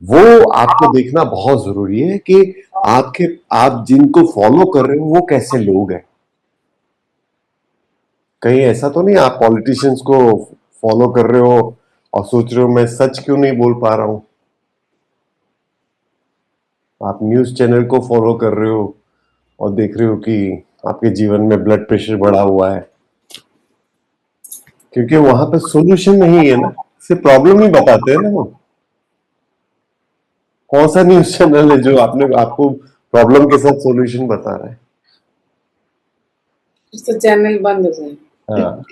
वो आपको देखना बहुत जरूरी है कि आप जिनको फॉलो कर रहे हो वो कैसे लोग हैं। कहीं ऐसा तो नहीं आप पॉलिटिशियंस को फॉलो कर रहे हो और सोच रहे हो मैं सच क्यों नहीं बोल पा रहा हूं, आप न्यूज चैनल को फॉलो कर रहे हो और देख रहे हो कि आपके जीवन में ब्लड प्रेशर बढ़ा हुआ है, क्योंकि वहां पर सोल्यूशन नहीं है ना, सिर्फ प्रॉब्लम ही बताते हैं ना वो। कौन सा न्यूज चैनल है जो आपको प्रॉब्लम के साथ सॉल्यूशन बता रहा है?
तो चैनल बंद हो जाए।
हाँ,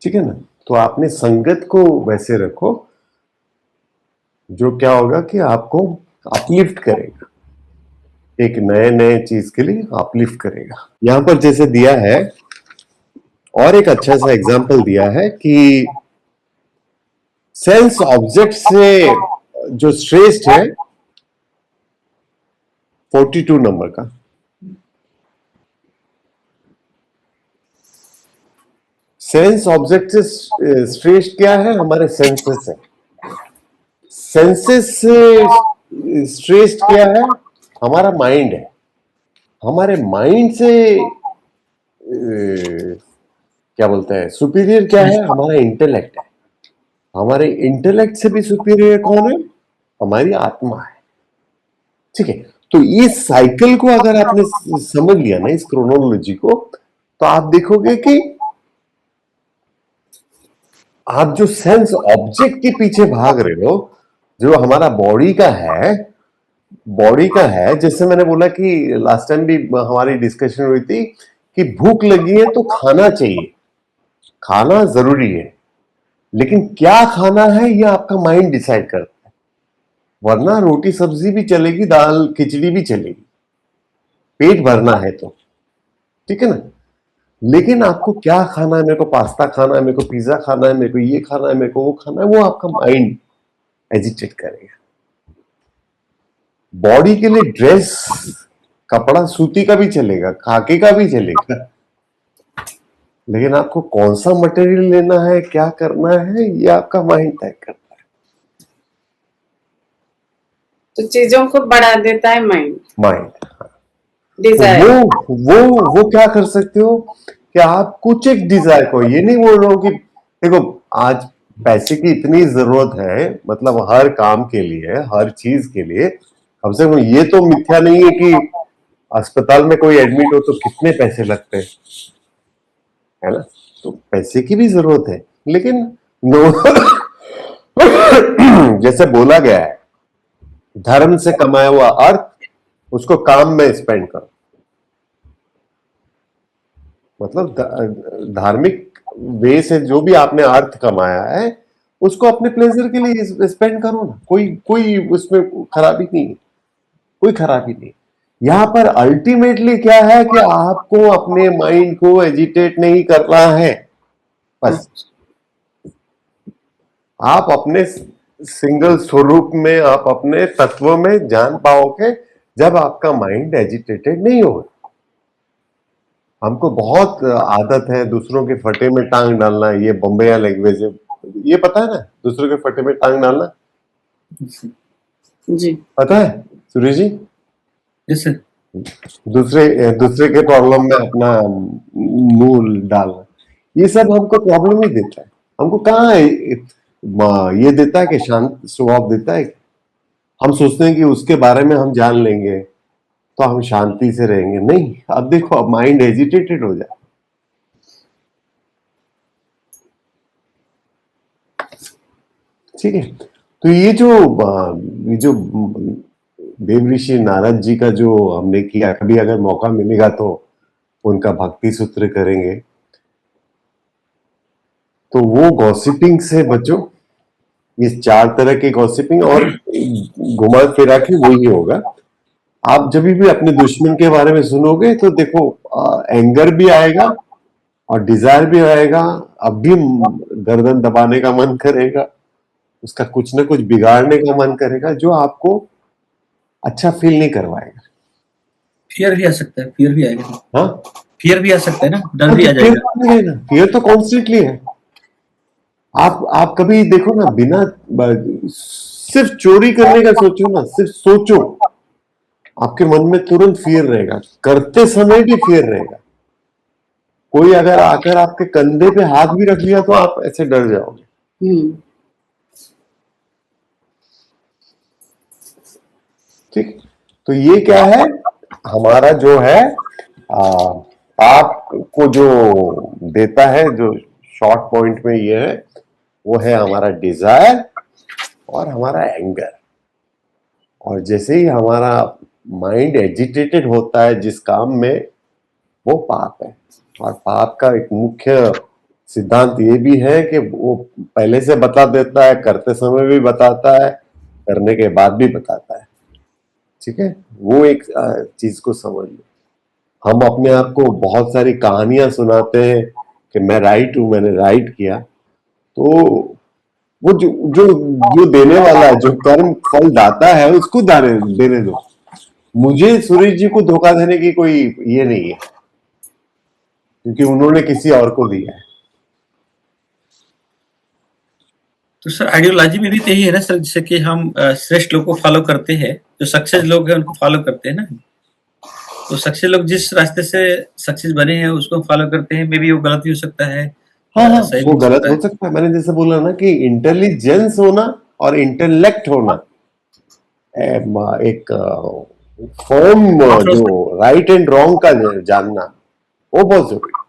ठीक है ना। तो आपने संगत को वैसे रखो जो क्या होगा कि आपको अपलिफ्ट करेगा, एक नए नए चीज के लिए अपलिफ्ट करेगा। यहां पर जैसे दिया है, और एक अच्छा सा एग्जांपल दिया है कि सेंस ऑब्जेक्ट से जो श्रेष्ठ है 42 नंबर का, सेंस ऑब्जेक्ट से श्रेष्ठ क्या है? हमारे सेंसेस है। सेंसेस से श्रेष्ठ क्या है? हमारा माइंड है। हमारे माइंड से क्या बोलते हैं सुपीरियर क्या है? हमारा इंटेलेक्ट है। हमारे इंटेलेक्ट से भी सुपीरियर कौन है? हमारी आत्मा है। ठीक है, तो इस साइकिल को अगर आपने समझ लिया ना, इस क्रोनोलॉजी को, तो आप देखोगे कि आप जो सेंस ऑब्जेक्ट के पीछे भाग रहे हो, जो हमारा बॉडी का है, जैसे मैंने बोला कि लास्ट टाइम भी हमारी डिस्कशन हुई थी कि भूख लगी है तो खाना चाहिए, खाना जरूरी है, लेकिन क्या खाना है यह आपका माइंड डिसाइड करता है। वरना रोटी सब्जी भी चलेगी, दाल खिचड़ी भी चलेगी, पेट भरना है तो, ठीक है ना। लेकिन आपको क्या खाना है? मेरे को पास्ता खाना है, मेरे को पिज्जा खाना है, मेरे को ये खाना है, मेरे को वो खाना है, वो आपका माइंड एजिटेट करेगा। बॉडी के लिए ड्रेस, कपड़ा सूती का भी चलेगा, खाकी का भी चलेगा, लेकिन आपको कौन सा मटेरियल लेना है, क्या करना है, ये आपका माइंड तय करता है।
तो चीजों को बढ़ा देता है
माइंड
डिजायर।
वो क्या कर सकते हो कि आप कुछ एक डिजायर को, ये नहीं बोल रहा हूं कि देखो आज पैसे की इतनी जरूरत है, मतलब हर काम के लिए, हर चीज के लिए, कम से कम ये तो मिथ्या नहीं है कि अस्पताल में कोई एडमिट हो तो कितने पैसे लगते हैं, है ना। तो पैसे की भी जरूरत है, लेकिन जैसे बोला गया है, धर्म से कमाया हुआ अर्थ उसको काम में स्पेंड करो। मतलब धार्मिक वे से जो भी आपने अर्थ कमाया है उसको अपने प्लेजर के लिए स्पेंड करो ना, कोई उसमें खराबी नहीं है, कोई खराबी नहीं। यहां पर अल्टीमेटली क्या है कि आपको अपने माइंड को एजिटेट नहीं करना है, बस। आप अपने सिंगल स्वरूप में, आप अपने तत्व में जान पाओगे जब आपका माइंड एजिटेटेड नहीं होगा। हमको बहुत आदत है दूसरों के फटे में टांग डालना, ये बम्बैया लैंग्वेज है, ये पता है ना, दूसरों के फटे में टांग डालना,
जी
पता है सुरेश जी?
Yes sir.
दूसरे के प्रॉब्लम में अपना मुंह डालना, ये सब हमको प्रॉब्लम ही देता है। हमको कहाँ है ये देता है कि शांत स्वभाव देता है। हम सोचते हैं कि उसके बारे में हम जान लेंगे तो हम शांति से रहेंगे, नहीं। अब देखो, अब माइंड एजिटेटेड हो जाए। ठीक है, तो ये जो देव ऋषि नारद जी का जो हमने किया, कभी अगर मौका मिलेगा तो उनका भक्ति सूत्र करेंगे। तो वो गॉसिपिंग से बचो, ये 4 तरह के गॉसिपिंग, और घुमा फिरा के वही होगा। आप जब भी अपने दुश्मन के बारे में सुनोगे तो देखो एंगर भी आएगा और डिजायर भी आएगा, अब भी गर्दन दबाने का मन करेगा, उसका कुछ ना कुछ बिगाड़ने का मन करेगा, जो आपको अच्छा फील नहीं करवाएगा।
फियर भी आ सकता है, फियर भी आएगा।
हाँ,
फियर भी आ सकता है ना, डर भी आ जाएगा।
फियर तो कॉन्स्टेंटली है। आप कभी देखो ना, बिना सिर्फ चोरी करने का सोचो ना, सिर्फ सोचो, आपके मन में तुरंत फियर रहेगा, करते समय भी फियर रहेगा। कोई अगर आकर आपके कंधे पे हाथ भी रख लिया तो आप ऐसे डर जाओगे। ठीक, तो ये क्या है, हमारा जो है आपको जो देता है, जो शॉर्ट पॉइंट में ये है, वो है हमारा डिजायर और हमारा एंगर। और जैसे ही हमारा माइंड एजिटेटेड होता है जिस काम में, वो पाप है। और पाप का एक मुख्य सिद्धांत ये भी है कि वो पहले से बता देता है, करते समय भी बताता है, करने के बाद भी बताता है। ठीक है, वो एक चीज को समझ लो। हम अपने आप को बहुत सारी कहानियां सुनाते हैं कि मैं राइट हूं, मैंने राइट किया, तो वो जो जो जो देने वाला है, जो कर्म फल दाता है, उसको देने दो। मुझे सूरज जी को धोखा देने की कोई ये नहीं है, क्योंकि उन्होंने किसी और को दिया है।
तो सर आइडियोलॉजी में भी तो यही है ना सर, जैसे कि हम श्रेष्ठ लोग को फॉलो करते हैं, जो सक्सेस लोग हैं उनको फॉलो करते हैं ना। तो सक्सेस लोग जिस रास्ते से सक्सेस बने हैं उसको फॉलो करते हैं, मे बी वो गलत भी हो सकता है,
हाँ,
सही भी
वो
हो
गलत
सकता
हो
है।
सकता है। मैंने जैसे बोला ना कि इंटेलिजेंस होना और इंटेलेक्ट होना, एक फॉर्म, जो राइट एंड रॉन्ग का जानना, वो बहुत जरूरी है।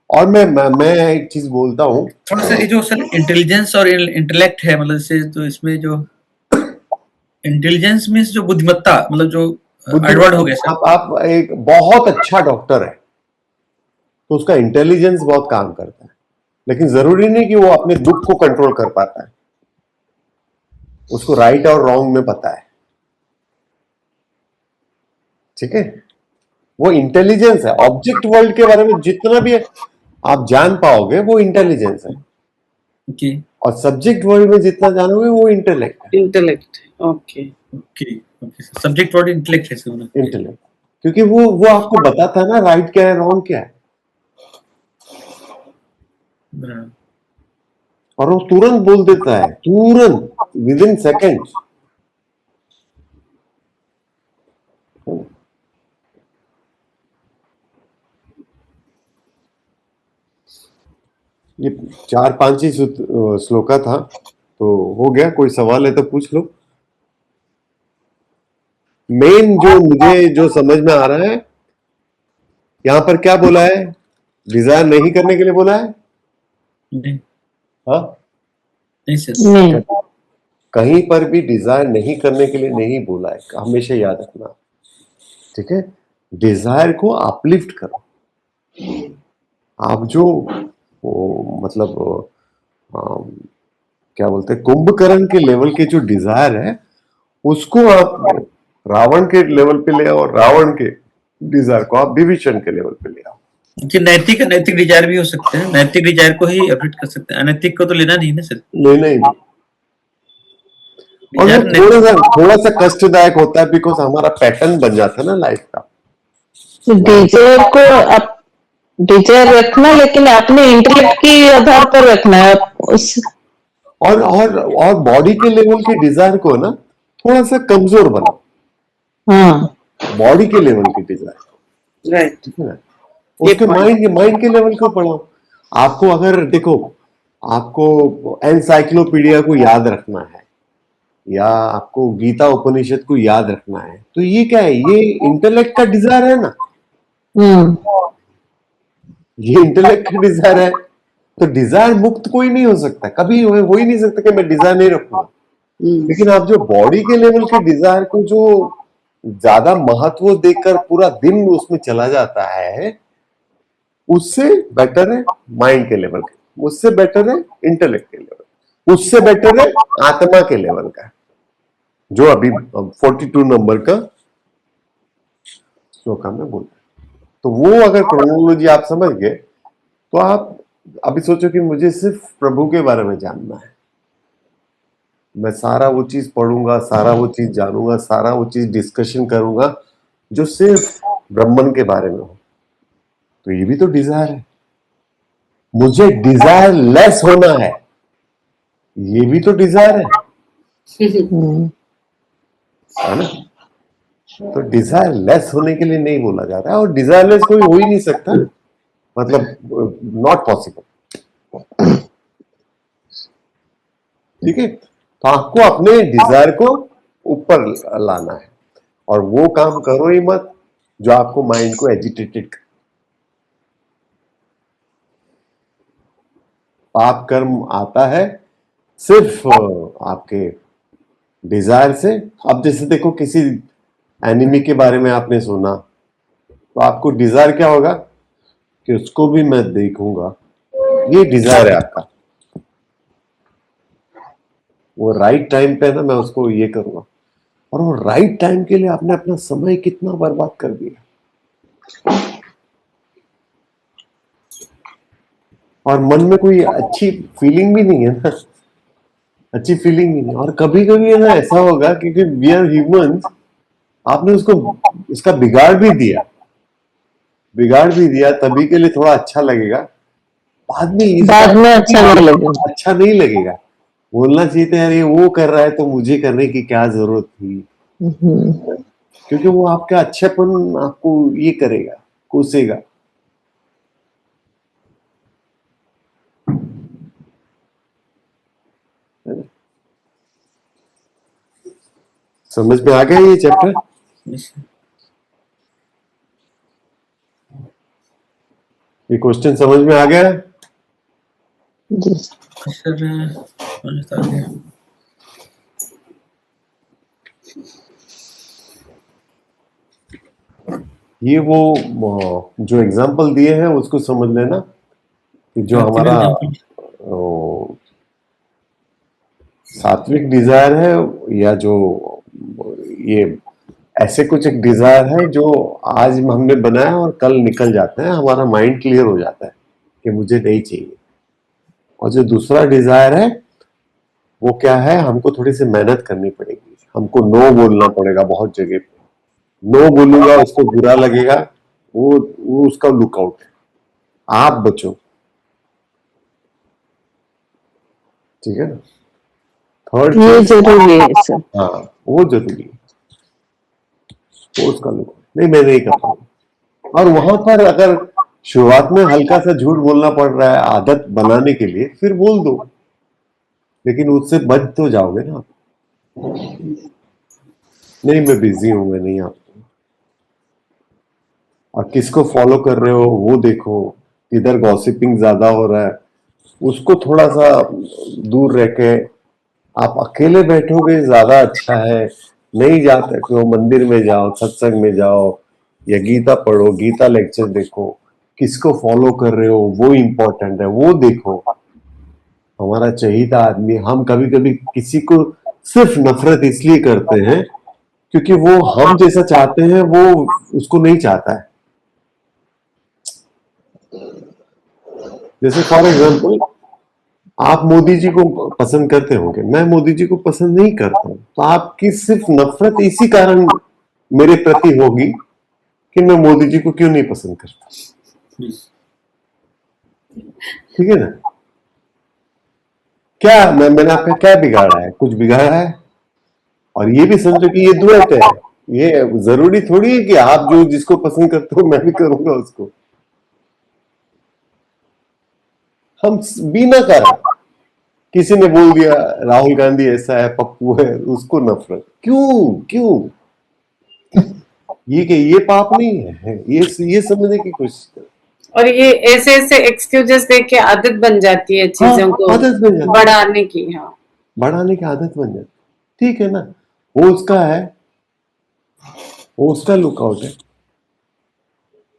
और मैं एक चीज बोलता हूँ,
थोड़ा सा ये जो सर इंटेलिजेंस और इंटेलेक्ट है, मतलब जैसे तो इसमें जो इंटेलिजेंस मीन्स जो बुद्धिमत्ता, मतलब जो एडवर्ड हो गया सर।
आप एक बहुत अच्छा डॉक्टर है तो उसका इंटेलिजेंस बहुत काम करता है, लेकिन जरूरी नहीं कि वो अपने दुख को कंट्रोल कर पाता है। उसको राइट और रॉन्ग में पता है, ठीक है। वो इंटेलिजेंस है। ऑब्जेक्ट वर्ल्ड के बारे में जितना भी आप जान पाओगे वो इंटेलिजेंस है,
ओके
और सब्जेक्ट वर्ल्ड में जितना जानोगे वो इंटेलेक्ट है।
Intellect. Okay.
Okay okay sir, subject word intellect है सर, मतलब
इंटेलेक्ट, क्योंकि वो आपको बताता है ना राइट क्या है, रॉन्ग क्या है,
बराबर।
और वो तुरंत बोल देता है, तुरंत, विद इन सेकेंड्स। ये 4-5 ही श्लोका था, तो हो गया। कोई सवाल है तो पूछ लो। मेन जो मुझे जो समझ में आ रहा है, यहां पर क्या बोला है, डिजायर नहीं करने के लिए बोला है।
नहीं
हाँ,
नहीं सर।
नहीं,
कहीं पर भी डिजायर नहीं करने के लिए नहीं बोला है, हमेशा याद रखना, ठीक है। डिजायर को अपलिफ्ट करो। आप जो मतलब क्या बोलते हैं, कुंभकर्ण के लेवल के जो डिजायर है, उसको आप रावण के लेवल पे ले आओ, और रावण के डिजायर को आप विभीषण के लेवल पे ले आओ।
कि नैतिक नैतिक डिजायर भी हो सकते हैं, नैतिक डिजायर को ही अपडेट कर सकते हैं, अनैतिक को तो लेना नहीं ना सर।
लेना ही नहीं। और वो
डिजायर
थोड़ा सा कष्टदायक होता है, बिकॉज हमारा पैटर्न बन जाता है ना लाइफ का।
डिजायर को आप डिजायर रखना, लेकिन अपने इंटेलेक्ट के आधार पर रखना है। उस
और बॉडी के लेवल के डिजायर को ना थोड़ा सा कमजोर बनाओ,
हाँ,
बॉडी के लेवल की डिजायर,
राइट।
ठीक है ना। उसके माइंड के लेवल को पढ़ो। आपको अगर देखो, आपको एनसाइक्लोपीडिया को याद रखना है, या आपको गीता उपनिषद को याद रखना है, तो ये क्या है, ये इंटेलेक्ट का डिजायर है ना, ये इंटेलेक्ट का डिजायर है। तो डिजायर मुक्त कोई नहीं हो सकता, कभी हो ही नहीं सकता कि मैं डिजायर नहीं रखूंगा। लेकिन आप जो बॉडी के लेवल के डिजायर को जो ज्यादा महत्व देकर पूरा दिन उसमें चला जाता है, उससे बेटर है माइंड के लेवल का, उससे बेटर है इंटेलेक्ट के लेवल, उससे बेटर है आत्मा के लेवल का, जो अभी 42 नंबर का श्लोक में बोल रहे। तो वो अगर क्रोनोलॉजी आप समझ गए, तो आप अभी सोचो कि मुझे सिर्फ प्रभु के बारे में जानना है, मैं सारा वो चीज पढ़ूंगा, सारा वो चीज जानूंगा, सारा वो चीज डिस्कशन करूंगा जो सिर्फ ब्रह्मन के बारे में हो, तो ये भी तो डिजायर है। मुझे डिजायर लेस होना है, ये भी तो डिजायर है ना। तो डिजायर लेस होने के लिए नहीं बोला जा रहा है, और डिजायर लेस कोई हो ही नहीं सकता, मतलब नॉट पॉसिबल, ठीक है। तो आपको अपने डिजायर को ऊपर लाना है, और वो काम करो ही मत जो आपको माइंड को एजिटेटेड करे। पाप कर्म आता है सिर्फ आपके डिजायर से। अब जैसे देखो, किसी एनिमी के बारे में आपने सुना, तो आपको डिजायर क्या होगा कि उसको भी मैं देखूंगा, ये डिजायर है आपका। वो राइट टाइम पे ना मैं उसको ये करूंगा, और वो राइट टाइम के लिए आपने अपना समय कितना बर्बाद कर दिया, और मन में कोई अच्छी फीलिंग भी नहीं है ना, अच्छी फीलिंग ही नहीं। और कभी कभी है ना ऐसा होगा क्योंकि वी आर ह्यूमंस, आपने उसका बिगाड़ भी दिया तभी के लिए थोड़ा अच्छा लगेगा, बाद में
बाद में अच्छा नहीं लगेगा।
अच्छा नहीं लगेगा। बोलना चाहिए था यार ये वो कर रहा है तो मुझे करने की क्या जरूरत थी, क्योंकि वो आपका अच्छापन आपको ये करेगा, कोसेगा। समझ में आ गया ये चैप्टर? ये क्वेश्चन समझ में आ गया?
जी
सर समझ आ गया।
ये वो जो एग्जाम्पल दिए हैं उसको समझ लेना कि जो हमारा सात्विक डिजायर है, या जो ये ऐसे कुछ एक डिजायर है जो आज हमने बनाया और कल निकल जाता है, हमारा माइंड क्लियर हो जाता है कि मुझे नहीं चाहिए। और जो दूसरा डिजायर है वो क्या है, हमको थोड़ी सी मेहनत करनी पड़ेगी, हमको नो बोलना पड़ेगा बहुत जगह पे। नो बोलूंगा उसको बुरा लगेगा, वो उसका लुकआउट है, आप बचो। ठीक है ना? थर्ड
ये जरूरी है सर।
हाँ वो जरूरी है, वो उसका लुकआउट नहीं, मैं नहीं कर पाऊंगा। और वहां पर अगर शुरुआत में हल्का सा झूठ बोलना पड़ रहा है आदत बनाने के लिए, फिर बोल दो, लेकिन उससे बच तो जाओगे ना आप। नहीं मैं बिजी हूं, मैं नहीं आता। और किसको फॉलो कर रहे हो वो देखो, किधर गॉसिपिंग ज्यादा हो रहा है उसको थोड़ा सा दूर रह के आप अकेले बैठोगे ज्यादा अच्छा है। नहीं जाते हो मंदिर में जाओ, सत्संग में जाओ, या गीता पढ़ो, गीता लेक्चर देखो, किसको फॉलो कर रहे हो वो इंपॉर्टेंट है, वो देखो। हमारा चहीता आदमी, हम कभी कभी किसी को सिर्फ नफरत इसलिए करते हैं क्योंकि वो हम जैसा चाहते हैं वो उसको नहीं चाहता है। जैसे फॉर एग्जाम्पल आप मोदी जी को पसंद करते होंगे, मैं मोदी जी को पसंद नहीं करता हूं, तो आपकी सिर्फ नफरत इसी कारण मेरे प्रति होगी कि मैं मोदी जी को क्यों नहीं पसंद करता। ठीक है ना? क्या मैंने आपका क्या बिगाड़ा है? कुछ बिगाड़ा है? और ये भी समझो कि ये दुआत है, ये जरूरी थोड़ी है कि आप जो जिसको पसंद करते हो मैं भी करूंगा उसको। हम बिना कारण किसी ने बोल दिया राहुल गांधी ऐसा है, पप्पू है, उसको नफरत क्यों क्यों? ये पाप नहीं है, ये समझने की कोशिश करो।
और ये ऐसे ऐसे एक्सक्यूजेस देख के आदत बन जाती है चीजों को
आदत बन जाती है,
बढ़ाने की। हाँ
बढ़ाने की आदत बन जाती। ठीक है ना? वो उसका है, वो उसका लुकआउट है।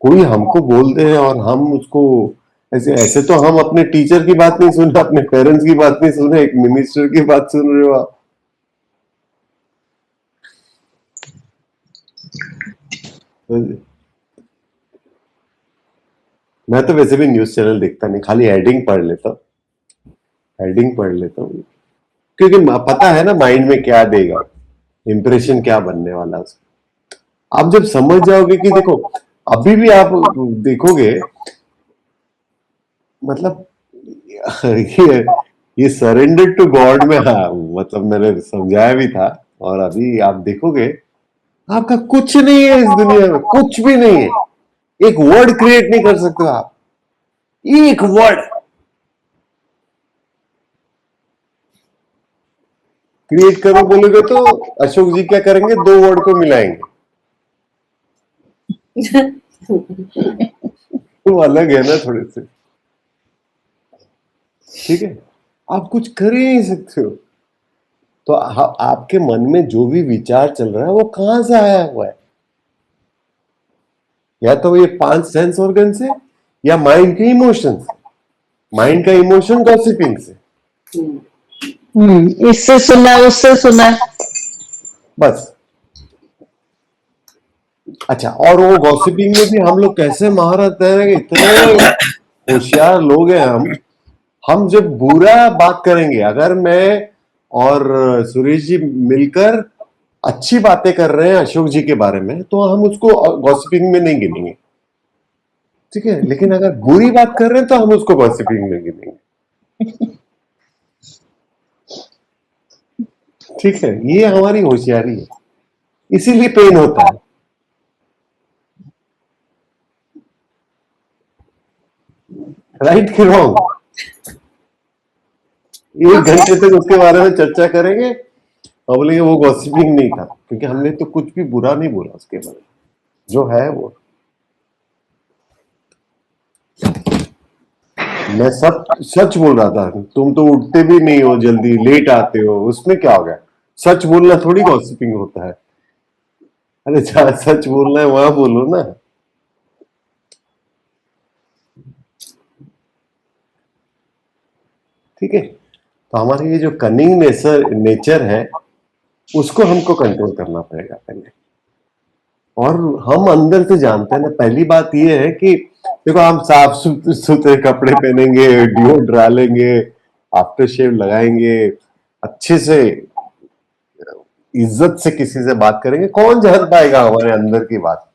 कोई हमको बोलते हैं और हम उसको ऐसे ऐसे तो हम अपने टीचर की बात नहीं सुन रहे, अपने पेरेंट्स की बात नहीं सुन रहे, एक मिनिस्टर की बात सुन रहे हो आप। मैं तो वैसे भी न्यूज चैनल देखता नहीं, खाली हेडिंग पढ़ लेता हूँ, क्योंकि पता है ना माइंड में क्या देगा, इंप्रेशन क्या बनने वाला उसका। आप जब समझ जाओगे कि देखो अभी भी आप देखोगे, मतलब ये सरेंडर टू गॉड में, हाँ मतलब मैंने समझाया भी था, और अभी आप देखोगे आपका कुछ नहीं है इस दुनिया में, कुछ भी नहीं है। एक वर्ड क्रिएट नहीं कर सकते आप, एक वर्ड क्रिएट करो बोलोगे तो अशोक जी क्या करेंगे, 2 वर्ड को मिलाएंगे। तो अलग है ना थोड़े से। ठीक है? आप कुछ कर ही नहीं सकते हो। तो आपके मन में जो भी विचार चल रहा है वो कहां से आया हुआ है? या तो ये 5 सेंस ऑर्गन से, या माइंड के इमोशन से। माइंड का इमोशन गॉसिपिंग से।
इससे सुना उससे सुना, बस।
अच्छा, और वो गॉसिपिंग में भी हम लोग कैसे महारत है, इतने होशियार लोग हैं हम जब बुरा बात करेंगे, अगर मैं और सुरेश जी मिलकर अच्छी बातें कर रहे हैं अशोक जी के बारे में, तो हम उसको गॉसिपिंग में नहीं गिनेंगे, ठीक है। लेकिन अगर बुरी बात कर रहे हैं तो हम उसको गॉसिपिंग में गिनेंगे, ठीक है। ये हमारी होशियारी है, इसीलिए पेन होता है। राइट कि रॉन्ग? 1 घंटे तक उसके बारे में चर्चा करेंगे और बोलेंगे वो गॉसिपिंग नहीं था, क्योंकि हमने तो कुछ भी बुरा नहीं बोला उसके बारे में, जो है वो। मैं सब सच बोल रहा था। तुम तो उठते भी नहीं हो, जल्दी लेट आते हो, उसमें क्या हो गया? सच बोलना थोड़ी गॉसिपिंग होता है। अरे जहाँ सच बोलना है वहां बोलो ना। ठीक है, तो हमारी ये जो कनिंग नेचर है उसको हमको कंट्रोल करना पड़ेगा पहले। और हम अंदर से जानते हैं ना। पहली बात ये है कि देखो, हम साफ सुथरे कपड़े पहनेंगे, डिओ डालेंगे, आफ्टर शेव लगाएंगे, अच्छे से इज्जत से किसी से बात करेंगे, कौन जान पाएगा हमारे अंदर की बात?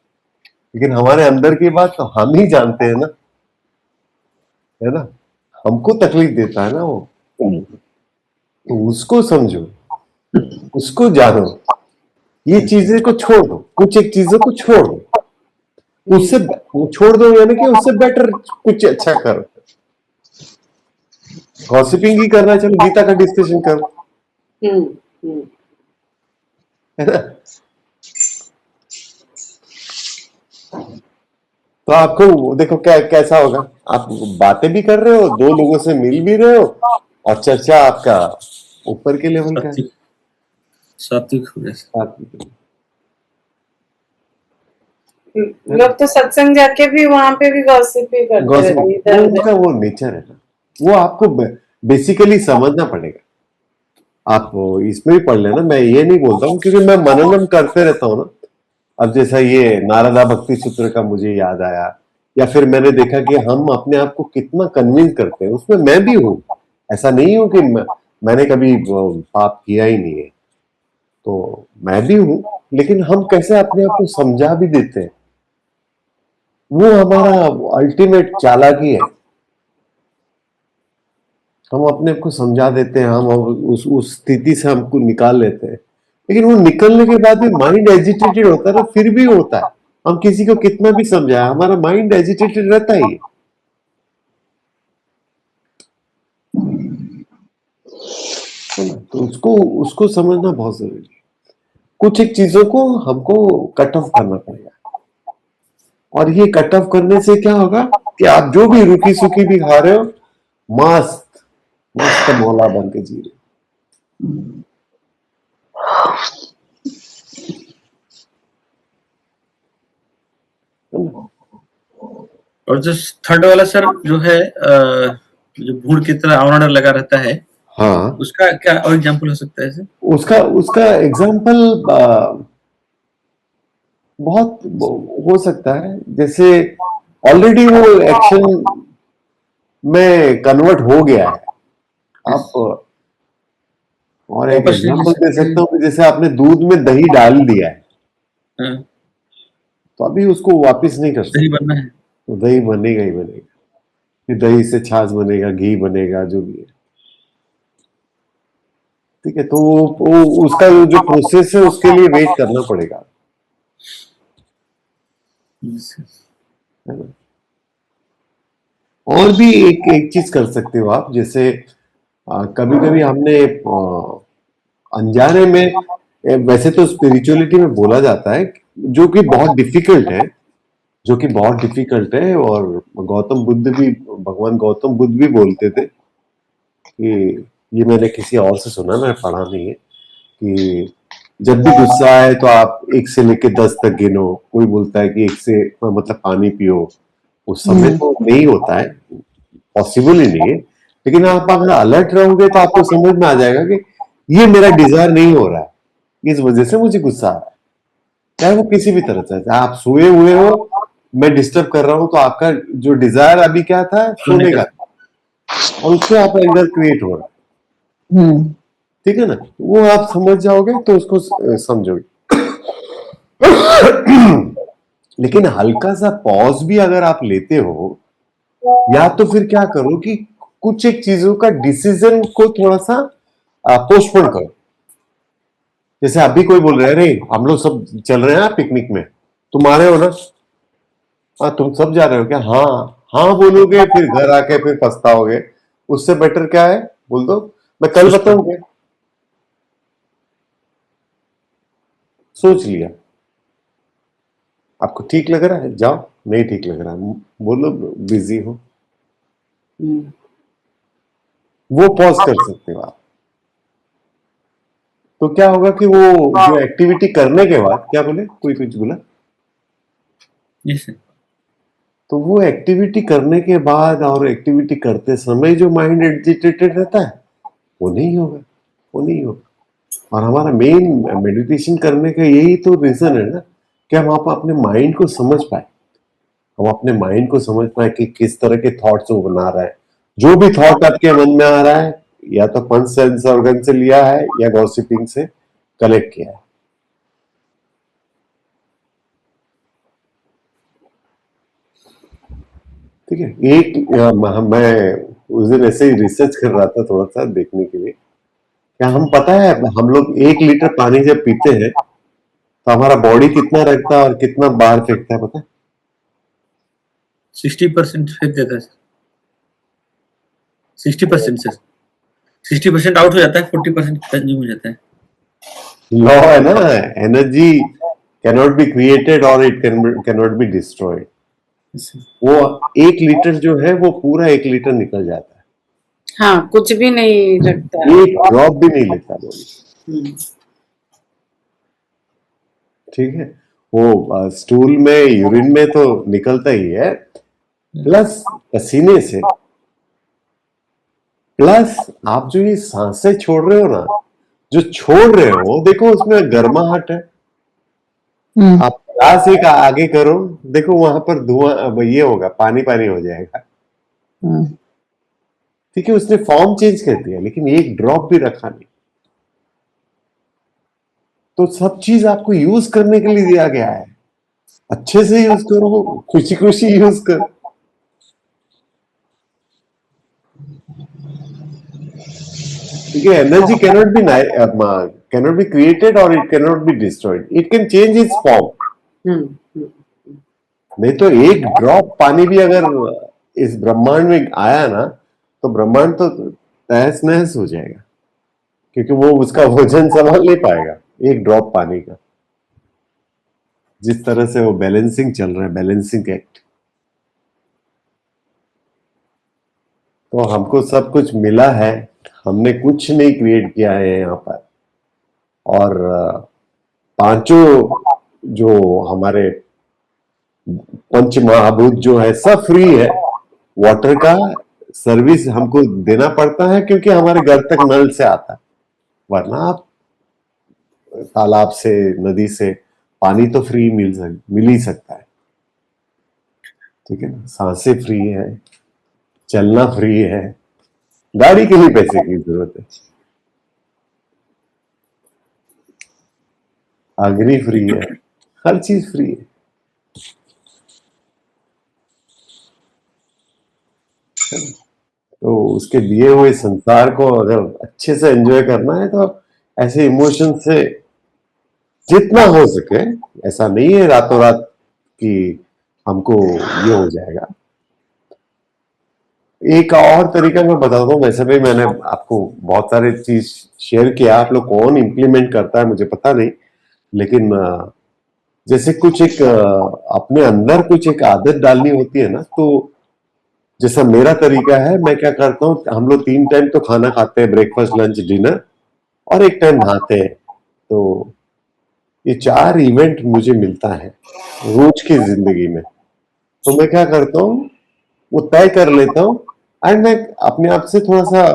लेकिन हमारे अंदर की बात तो हम ही जानते हैं ना, है ना। हमको तकलीफ देता है ना वो, तो उसको समझो, उसको जानो। ये चीजें को छोड़ दो, कुछ एक चीजों को छोड़ दो, उससे छोड़ दो, यानी कि उससे बेटर कुछ अच्छा करो। गॉसिपिंग ही करना, चलो गीता का डिस्कशन करो, है ना। तो आपको देखो क्या कैसा होगा, आप बातें भी कर रहे हो, 2 लोगों से मिल भी रहे हो, और चर्चा आपका ऊपर के लेवल का है।
सात्विक सात्विक हो गया।
लोग तो सत्संग जाके भी वहां पे भी गॉसिप ही करते
गॉसिप
रहते हैं, इधर उधर।
उनका वो नेचर है ना, वो आपको बेसिकली समझना पड़ेगा। आप इसमें भी पढ़ लेना, मैं ये नहीं बोलता हूँ, क्योंकि मैं मननम करते रहता हूँ ना। अब जैसा ये नारदा भक्ति सूत्र का मुझे याद आया, या फिर मैंने देखा कि हम अपने आप को कितना कन्विंस करते हैं, उसमें मैं भी हूँ। ऐसा नहीं हूं कि मैंने कभी पाप किया ही नहीं है, तो मैं भी हूं। लेकिन हम कैसे अपने आप को समझा भी देते हैं, वो हमारा अल्टीमेट चालाकी है। हम अपने आप को समझा देते हैं, हम उस स्थिति से हमको निकाल लेते हैं। लेकिन वो निकलने के बाद भी माइंड एजिटेटेड होता है ना, फिर भी होता है। हम किसी को कितना भी समझाए, हमारा माइंड एजिटेटेड रहता ही है। तो उसको उसको समझना बहुत जरूरी है। कुछ एक चीजों को हमको कट ऑफ करना पड़ेगा, और ये कट ऑफ करने से क्या होगा कि आप जो भी रूखी सूखी भी खा रहे हो, मस्त मस्त मौला बन के जी रहे हो।
और जो थर्ड वाला सर जो है जो भूड़ की तरह आवरण लगा रहता है,
हाँ,
उसका क्या और एग्जाम्पल हो सकता है सर?
उसका उसका एग्जाम्पल बहुत हो सकता है। जैसे ऑलरेडी वो एक्शन में कन्वर्ट हो गया है। आप और एक
वापस नहीं ले
एग्जाम्पल दे
सकते।
सकता हूँ कि जैसे आपने दूध में दही डाल दिया है,
हाँ,
तो अभी उसको वापस नहीं कर
दही
सकते।
बनना है।
तो दही बनेगा ही बनेगा, फिर दही से छाछ बनेगा, घी बनेगा, जो भी है। ठीक है, तो उसका जो प्रोसेस है उसके लिए वेट करना पड़ेगा, है ना। और भी एक चीज कर सकते हो आप, जैसे कभी कभी हमने अनजाने में, वैसे तो स्पिरिचुअलिटी में बोला जाता है, जो कि बहुत डिफिकल्ट है, जो कि बहुत डिफिकल्ट है। और भगवान गौतम बुद्ध भी बोलते थे कि, ये मैंने किसी और से सुना, मैं पढ़ा नहीं है, कि जब भी गुस्सा आए तो आप 1 से लेके 10 तक गिनो। कोई बोलता है कि 1 से मतलब पानी पियो, उस समय तो नहीं होता है, पॉसिबल ही नहीं है। लेकिन आप अगर अलर्ट रहोगे तो आपको समझ में आ जाएगा कि ये मेरा डिजायर नहीं हो रहा है, इस वजह से मुझे गुस्सा आ रहा है। चाहे वो किसी भी तरह से, चाहे आप सोए हुए हो, मैं डिस्टर्ब कर रहा हूं, तो आपका जो डिजायर अभी क्या था, सोने का, और उससे आप एंगर क्रिएट हो रहा है। ठीक है ना, वो आप समझ जाओगे तो उसको समझोगे। लेकिन हल्का सा पॉज भी अगर आप लेते हो, या तो फिर क्या करो कि कुछ एक चीजों का डिसीजन को थोड़ा सा पोस्टपोन करो। जैसे अभी कोई बोल रहा है, अरे हम लोग सब चल रहे हैं पिकनिक में, तुम आ रहे हो ना? हाँ, तुम सब जा रहे हो क्या? हाँ। हाँ बोलोगे, फिर घर आके फिर पछताओगे। उससे बेटर क्या है, बोल दो मैं कल बताऊंगा। सोच लिया, आपको ठीक लग रहा है जाओ, नहीं ठीक लग रहा है बोलो बिजी हो,
हम्म,
वो पॉज कर सकते हो आप। तो क्या होगा कि वो जो एक्टिविटी करने के बाद, क्या बोले, कोई कुछ बोला?
जी सर।
तो वो एक्टिविटी करने के बाद और एक्टिविटी करते समय जो माइंड एजिटेटेड रहता है, वो नहीं होगा, वो नहीं होगा। और हमारा मेन मेडिटेशन करने का यही तो रीजन है ना, कि हम आप अपने माइंड को समझ पाए। हम अपने माइंड को समझ पाए कि किस तरह के थॉट्स वो बना रहा है। जो भी थॉट आपके मन में आ रहा है, या तो पंच सेंस ऑर्गन से लिया है या गॉसिपिंग से कलेक्ट किया है। ठीक है। मैं उस दिन ऐसे ही रिसर्च कर रहा था थोड़ा सा देखने के लिए, क्या हम पता है हम लोग 1 लीटर पानी जब पीते हैं तो हमारा बॉडी कितना रखता है और कितना बाहर फेंकता है, पता है?
60% फेंक देता है सर। 60% सर। 60% आउट हो जाता है, 40% कंज्यूम हो जाता है।
लॉ है ना, एनर्जी कैनॉट बी क्रिएटेड और इट कैनॉट बी डिस्ट्रॉयड। वो 1 लीटर जो है वो पूरा 1 लीटर निकल जाता है,
हाँ, कुछ भी नहीं रखता।
एक ड्रॉप भी नहीं लेता बॉडी।
हम्म,
ठीक है। वो स्टूल में, यूरिन में तो निकलता ही है, प्लस पसीने से, प्लस आप जो ये सांसें छोड़ रहे हो ना, जो छोड़ रहे हो, देखो उसमें गर्माहट है। आप ग्लास एक आगे करो, देखो वहां पर धुआं, अब ये होगा, पानी पानी हो जाएगा। ठीक है, उसने फॉर्म चेंज कर दिया लेकिन एक ड्रॉप भी रखा नहीं। तो सब चीज आपको यूज करने के लिए दिया गया है, अच्छे से यूज करो, खुशी खुशी यूज करो। ठीक है, एनर्जी कैनॉट बी क्रिएटेड और it cannot be destroyed, it can change its form.
Hmm, hmm,
नहीं तो एक ड्रॉप पानी भी अगर इस ब्रह्मांड में आया ना, तो ब्रह्मांड तो तहस नहस हो जाएगा, क्योंकि वो उसका वजन संभाल नहीं पाएगा एक ड्रॉप पानी का। जिस तरह से वो बैलेंसिंग चल रहा है, बैलेंसिंग एक्ट। तो हमको सब कुछ मिला है, हमने कुछ नहीं क्रिएट किया है यहाँ पर। और पांचों जो हमारे पंच महाभूत जो है सब फ्री है। वाटर का सर्विस हमको देना पड़ता है क्योंकि हमारे घर तक नल से आता है, वरना आप तालाब से, नदी से पानी तो फ्री मिल ही सकता है। ठीक है ना, सांसें फ्री है, चलना फ्री है, गाड़ी के लिए पैसे की जरूरत है, अग्नि फ्री है, हर चीज फ्री है। तो उसके दिए हुए संसार को अगर अच्छे से एंजॉय करना है तो ऐसे इमोशन से जितना हो सके, ऐसा नहीं है रातों रात कि हमको ये हो जाएगा। एक और तरीका मैं बताता हूँ, वैसे भी मैंने आपको बहुत सारे चीज शेयर किया, आप लोग कौन इंप्लीमेंट करता है मुझे पता नहीं, लेकिन जैसे कुछ एक अपने अंदर कुछ एक आदत डालनी होती है ना, तो जैसा मेरा तरीका है, मैं क्या करता हूँ, हम लोग 3 टाइम तो खाना खाते हैं, ब्रेकफास्ट लंच डिनर, और एक टाइम नहाते हैं। तो ये 4 इवेंट मुझे मिलता है रोज की जिंदगी में। तो मैं क्या करता हूँ, वो तय कर लेता हूँ, एंड मैं अपने आप से थोड़ा सा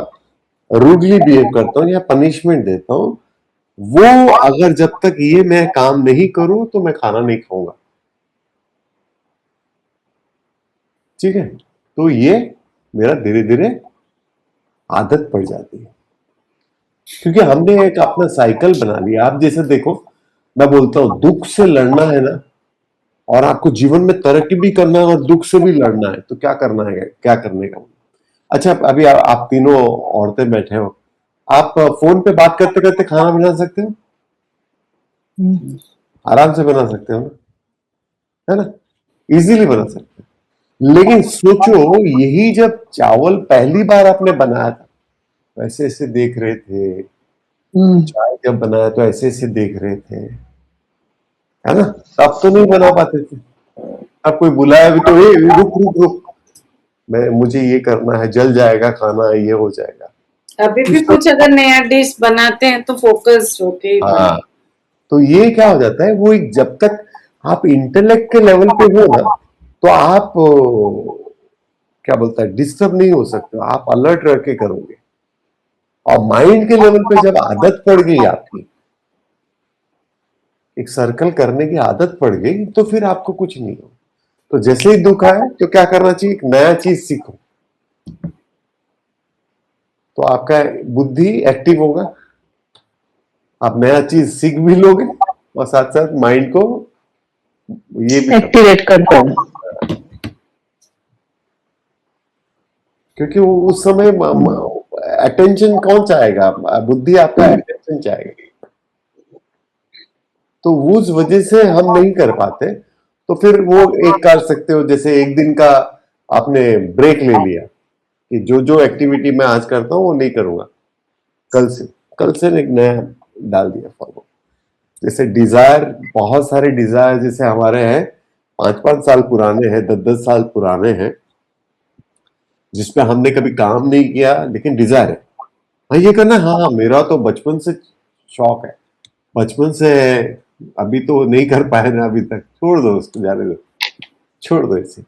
रूडली बिहेव करता हूँ या पनिशमेंट देता हूँ। वो अगर जब तक ये मैं काम नहीं करूं तो मैं खाना नहीं खाऊंगा। ठीक है, तो ये मेरा धीरे धीरे आदत पड़ जाती है। क्योंकि हमने एक अपना साइकिल बना लिया। आप जैसे देखो, मैं बोलता हूँ दुख से लड़ना है ना, और आपको जीवन में तरक्की भी करना है और दुख से भी लड़ना है, तो क्या करना है, क्या करने का? अच्छा, अभी आप तीनों औरतें बैठे हो, आप फोन पे बात करते करते खाना बना सकते हो? आराम से बना सकते हो ना, है ना? इजीली बना सकते हो। लेकिन सोचो, यही जब चावल पहली बार आपने बनाया था, तो ऐसे ऐसे देख रहे थे, चाय जब बनाया तो ऐसे ऐसे देख रहे थे, है ना? तब तो नहीं बना पाते थे। अब कोई बुलाया भी तो रुक रुक रुक, मुझे ये करना है, जल जाएगा खाना, ये हो जाएगा।
अभी भी कुछ अगर नया डिश बनाते हैं तो फोकस होके ही
हाँ, तो ये क्या हो जाता है, वो एक, जब तक आप इंटेलेक्ट के लेवल पे हो ना, तो आप क्या बोलता है, डिस्टर्ब नहीं हो सकते, आप अलर्ट रह के करोगे। और माइंड के लेवल पे जब आदत पड़ गई आपकी, एक सर्कल करने की आदत पड़ गई, तो फिर आपको कुछ नहीं हो। तो जैसे ही दुख आए तो क्या करना चाहिए, एक नया चीज सीखो, तो आपका बुद्धि एक्टिव होगा, आप नया चीज सीख भी लोगे, और साथ साथ माइंड को ये भी
एक्टिवेट करते हैं।
क्योंकि वो उस समय अटेंशन कौन चाहेगा, बुद्धि आपका अटेंशन चाहेगा। तो उस वजह से हम नहीं कर पाते। तो फिर वो एक कर सकते हो, जैसे एक दिन का आपने ब्रेक ले लिया कि जो जो एक्टिविटी मैं आज करता हूँ वो नहीं करूंगा, कल से एक नया डाल दिया फॉलो। जैसे डिजायर, बहुत सारे डिजायर जैसे हमारे हैं, 5-5 साल पुराने हैं, 10-10 साल पुराने हैं, जिसपे हमने कभी काम नहीं किया, लेकिन डिजायर है, हाँ ये करना, हाँ मेरा तो बचपन से शौक है, बचपन से है, अभी तो नहीं कर पाए ना अभी तक, छोड़ दो उसको, जाने दो, छोड़ दो इसे।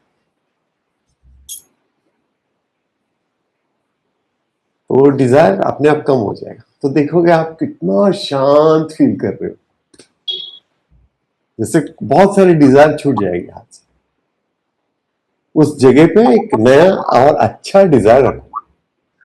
तो वो डिजायर अपने आप कम हो जाएगा, तो देखोगे आप कितना शांत फील कर रहे हो, जैसे बहुत सारी डिजायर छूट जाएगी हाथ से। उस जगह पे एक नया और अच्छा डिजायर रखो।